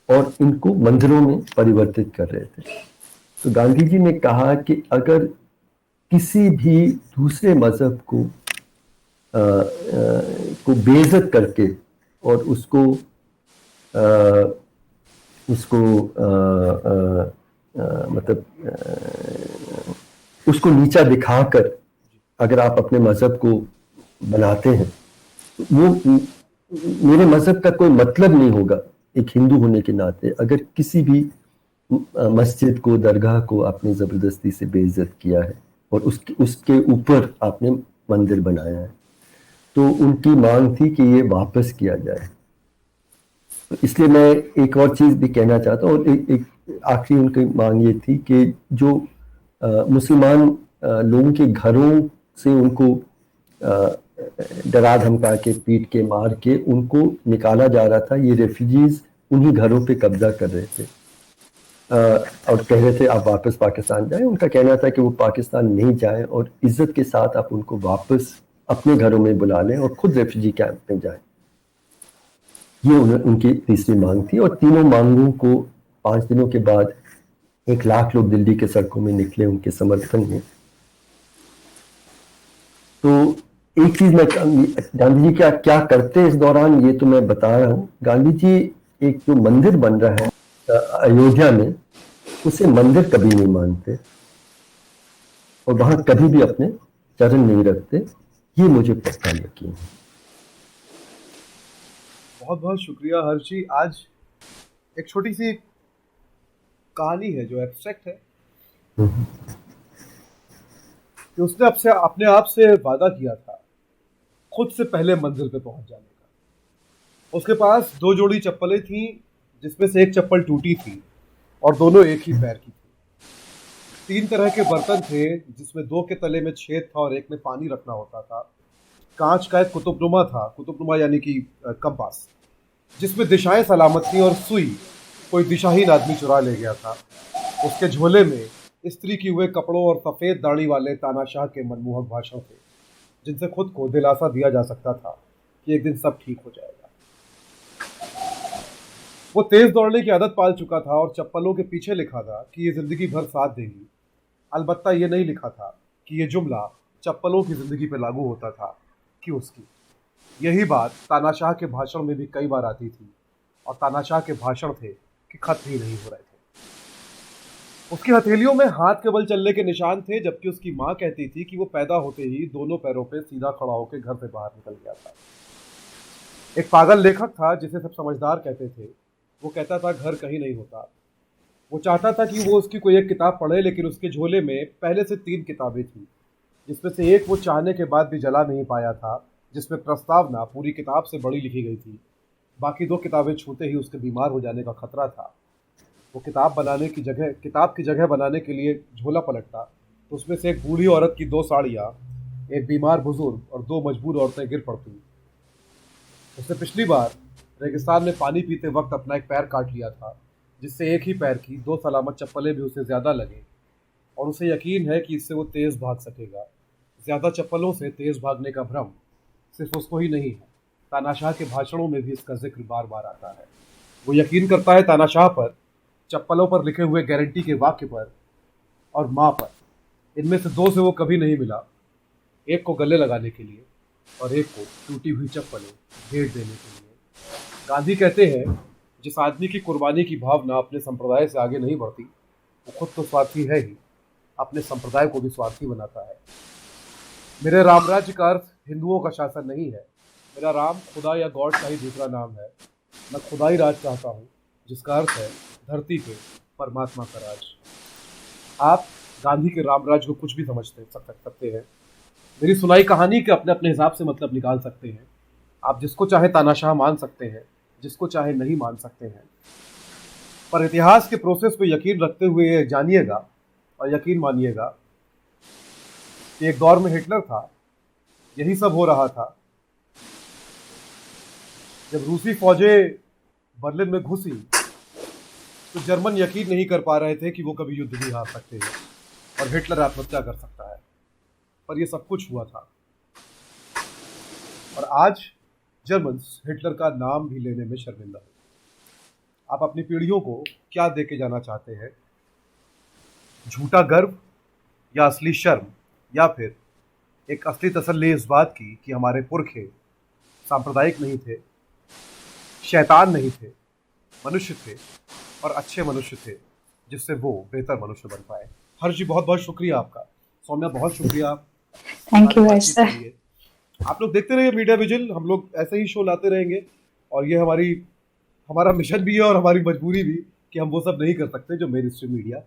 और इनको मंदिरों में परिवर्तित कर रहे थे। तो गांधी जी ने कहा कि अगर किसी भी दूसरे मजहब को बेइज्जत करके और उसको उसको नीचा दिखाकर अगर आप अपने मजहब को बनाते हैं, वो मेरे मजहब का कोई मतलब नहीं होगा एक हिंदू होने के नाते। अगर किसी भी मस्जिद को, दरगाह को आपने ज़बरदस्ती से बेइज्जत किया है और उसके ऊपर आपने मंदिर बनाया है, तो उनकी मांग थी कि ये वापस किया जाए। तो इसलिए मैं एक और चीज़ भी कहना चाहता हूँ, और एक आखिरी उनकी मांग ये थी कि जो मुसलमान लोगों के घरों से उनको डरा धमका के, पीट के, मार के उनको निकाला जा रहा था, ये रेफ्यूजीज उन्हीं घरों पे कब्जा कर रहे थे और कह रहे थे आप वापस पाकिस्तान जाएं। उनका कहना था कि वो पाकिस्तान नहीं जाएं और इज्जत के साथ आप उनको वापस अपने घरों में बुला लें और खुद रेफ्यूजी कैंप में जाएं। ये उनकी तीसरी मांग थी। और तीनों मांगों को 5 दिनों के बाद 1 लाख लोग दिल्ली के सड़कों में निकले उनके समर्थन में। तो एक चीज मैं, गांधी जी क्या करते इस दौरान, ये तो मैं बता रहा हूँ। गांधी जी एक जो मंदिर बन रहा है अयोध्या में, उसे मंदिर कभी नहीं मानते और वहां कभी भी अपने चरण नहीं रखते, ये मुझे पक्का यकीन है। बहुत बहुत शुक्रिया हर्ष जी। आज एक छोटी सी कहानी है जो एब्स्ट्रैक्ट है कि उसने अपने आप से वादा किया था खुद से पहले मंजिल पे पहुंच जाने का। उसके पास 2 जोड़ी चप्पलें थी जिसमें से एक चप्पल टूटी थी और दोनों एक ही पैर की थी। 3 तरह के बर्तन थे जिसमें 2 के तले में छेद था और एक में पानी रखना होता था। कांच का एक कुतुबनुमा था, कुतुबनुमा यानी कि कंपास, जिसमें दिशाएं सलामत थी और सुई कोई दिशाहीन आदमी चुरा ले गया था। उसके झोले में इस्त्री किए हुए कपड़ों और सफ़ेद दाढ़ी वाले तानाशाह के मनमोहक भाषण थे जिनसे खुद को दिलासा दिया जा सकता था कि एक दिन सब ठीक हो जाएगा। वो तेज दौड़ने की आदत पाल चुका था और चप्पलों के पीछे लिखा था कि ये जिंदगी भर साथ देंगी। अलबत्ता ये नहीं लिखा था कि ये जुमला चप्पलों की जिंदगी पे लागू होता था कि उसकी। यही बात तानाशाह के भाषण में भी कई बार आती थी और तानाशाह के भाषण थे कि खत्म ही नहीं हो रहे थे। उसकी हथेलियों में हाथ के बल चलने के निशान थे, जबकि उसकी माँ कहती थी कि वो पैदा होते ही दोनों पैरों पे सीधा खड़ा होकर घर से बाहर निकल गया था। एक पागल लेखक था जिसे सब समझदार कहते थे। वो कहता था घर कहीं नहीं होता। वो चाहता था कि वो उसकी कोई एक किताब पढ़े, लेकिन उसके झोले में पहले से 3 किताबें थी जिसमें से एक वो चाहने के बाद भी जला नहीं पाया था, जिसमें प्रस्तावना पूरी किताब से बड़ी लिखी गई थी। बाकी 2 किताबें छूते ही उसके बीमार हो जाने का खतरा था। वो किताब की जगह बनाने के लिए झोला पलटता तो उसमें से एक बूढ़ी औरत की 2 साड़ियाँ, एक बीमार बुजुर्ग और 2 मजबूर औरतें गिर पड़ती। उसने पिछली बार रेगिस्तान में पानी पीते वक्त अपना एक पैर काट लिया था, जिससे एक ही पैर की 2 सलामत चप्पलें भी उसे ज़्यादा लगे और उसे यकीन है कि इससे वो तेज़ भाग सकेगा। ज़्यादा चप्पलों से तेज़ भागने का भ्रम सिर्फ उसको ही नहीं है, तानाशाह के भाषणों में भी इसका जिक्र बार बार आता है। वो यकीन करता है तानाशाह पर, चप्पलों पर लिखे हुए गारंटी के वाक्य पर और माँ पर। इनमें से 2 से वो कभी नहीं मिला, एक को गले लगाने के लिए और एक को टूटी हुई चप्पलें भेंट देने के लिए। गांधी कहते हैं जिस आदमी की कुर्बानी की भावना अपने संप्रदाय से आगे नहीं बढ़ती वो खुद तो स्वार्थी है ही, अपने संप्रदाय को भी स्वार्थी बनाता है। मेरे रामराज्य का अर्थ हिंदुओं का शासन नहीं है। मेरा राम खुदा या गॉड का ही दूसरा नाम है। मैं खुदाई राज चाहता हूँ, जिसका अर्थ है धरती पे परमात्मा का राज। आप गांधी के रामराज को कुछ भी समझ सकते हैं। मेरी सुनाई कहानी के अपने अपने हिसाब से मतलब निकाल सकते हैं। आप जिसको चाहे तानाशाह मान सकते हैं, जिसको चाहे नहीं मान सकते हैं, पर इतिहास के प्रोसेस पे यकीन रखते हुए ये जानिएगा और यकीन मानिएगा कि एक दौर में हिटलर था। यही सब हो रहा था जब रूसी फौजें बर्लिन में घुसी तो जर्मन यकीन नहीं कर पा रहे थे कि वो कभी युद्ध भी हार सकते हैं और हिटलर आत्महत्या कर सकता है। पर यह सब कुछ हुआ था और आज जर्मन हिटलर का नाम भी लेने में शर्मिंदा है। आप अपनी पीढ़ियों को क्या दे के जाना चाहते हैं? झूठा गर्व या असली शर्म, या फिर एक असली तसल्ली इस बात की कि हमारे पुरखे सांप्रदायिक नहीं थे, शैतान नहीं थे, मनुष्य थे और अच्छे मनुष्य थे, जिससे वो बेहतर मनुष्य बन पाए। हर्ष जी बहुत बहुत शुक्रिया आपका। सौम्या बहुत शुक्रिया। Thank you Harsh sir. आप लोग देखते रहिए मीडिया विजिल। हम लोग ऐसे ही शो लाते रहेंगे और ये हमारा मिशन भी है और हमारी मजबूरी भी कि हम वो सब नहीं कर सकते जो मेन स्ट्रीम मीडिया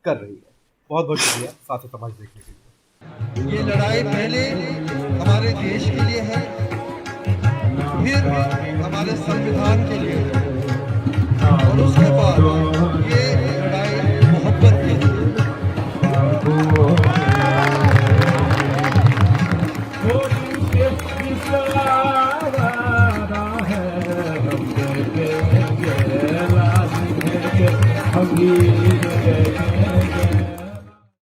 कर रही है। बहुत बहुत शुक्रिया साथ ही समाज देखने के लिए। ये लड़ाई पहले हमारे देश के लिए है, फिर हमारे संविधान के लिए है और उसके बाद ये लड़ाई मोहब्बत के लिए। हम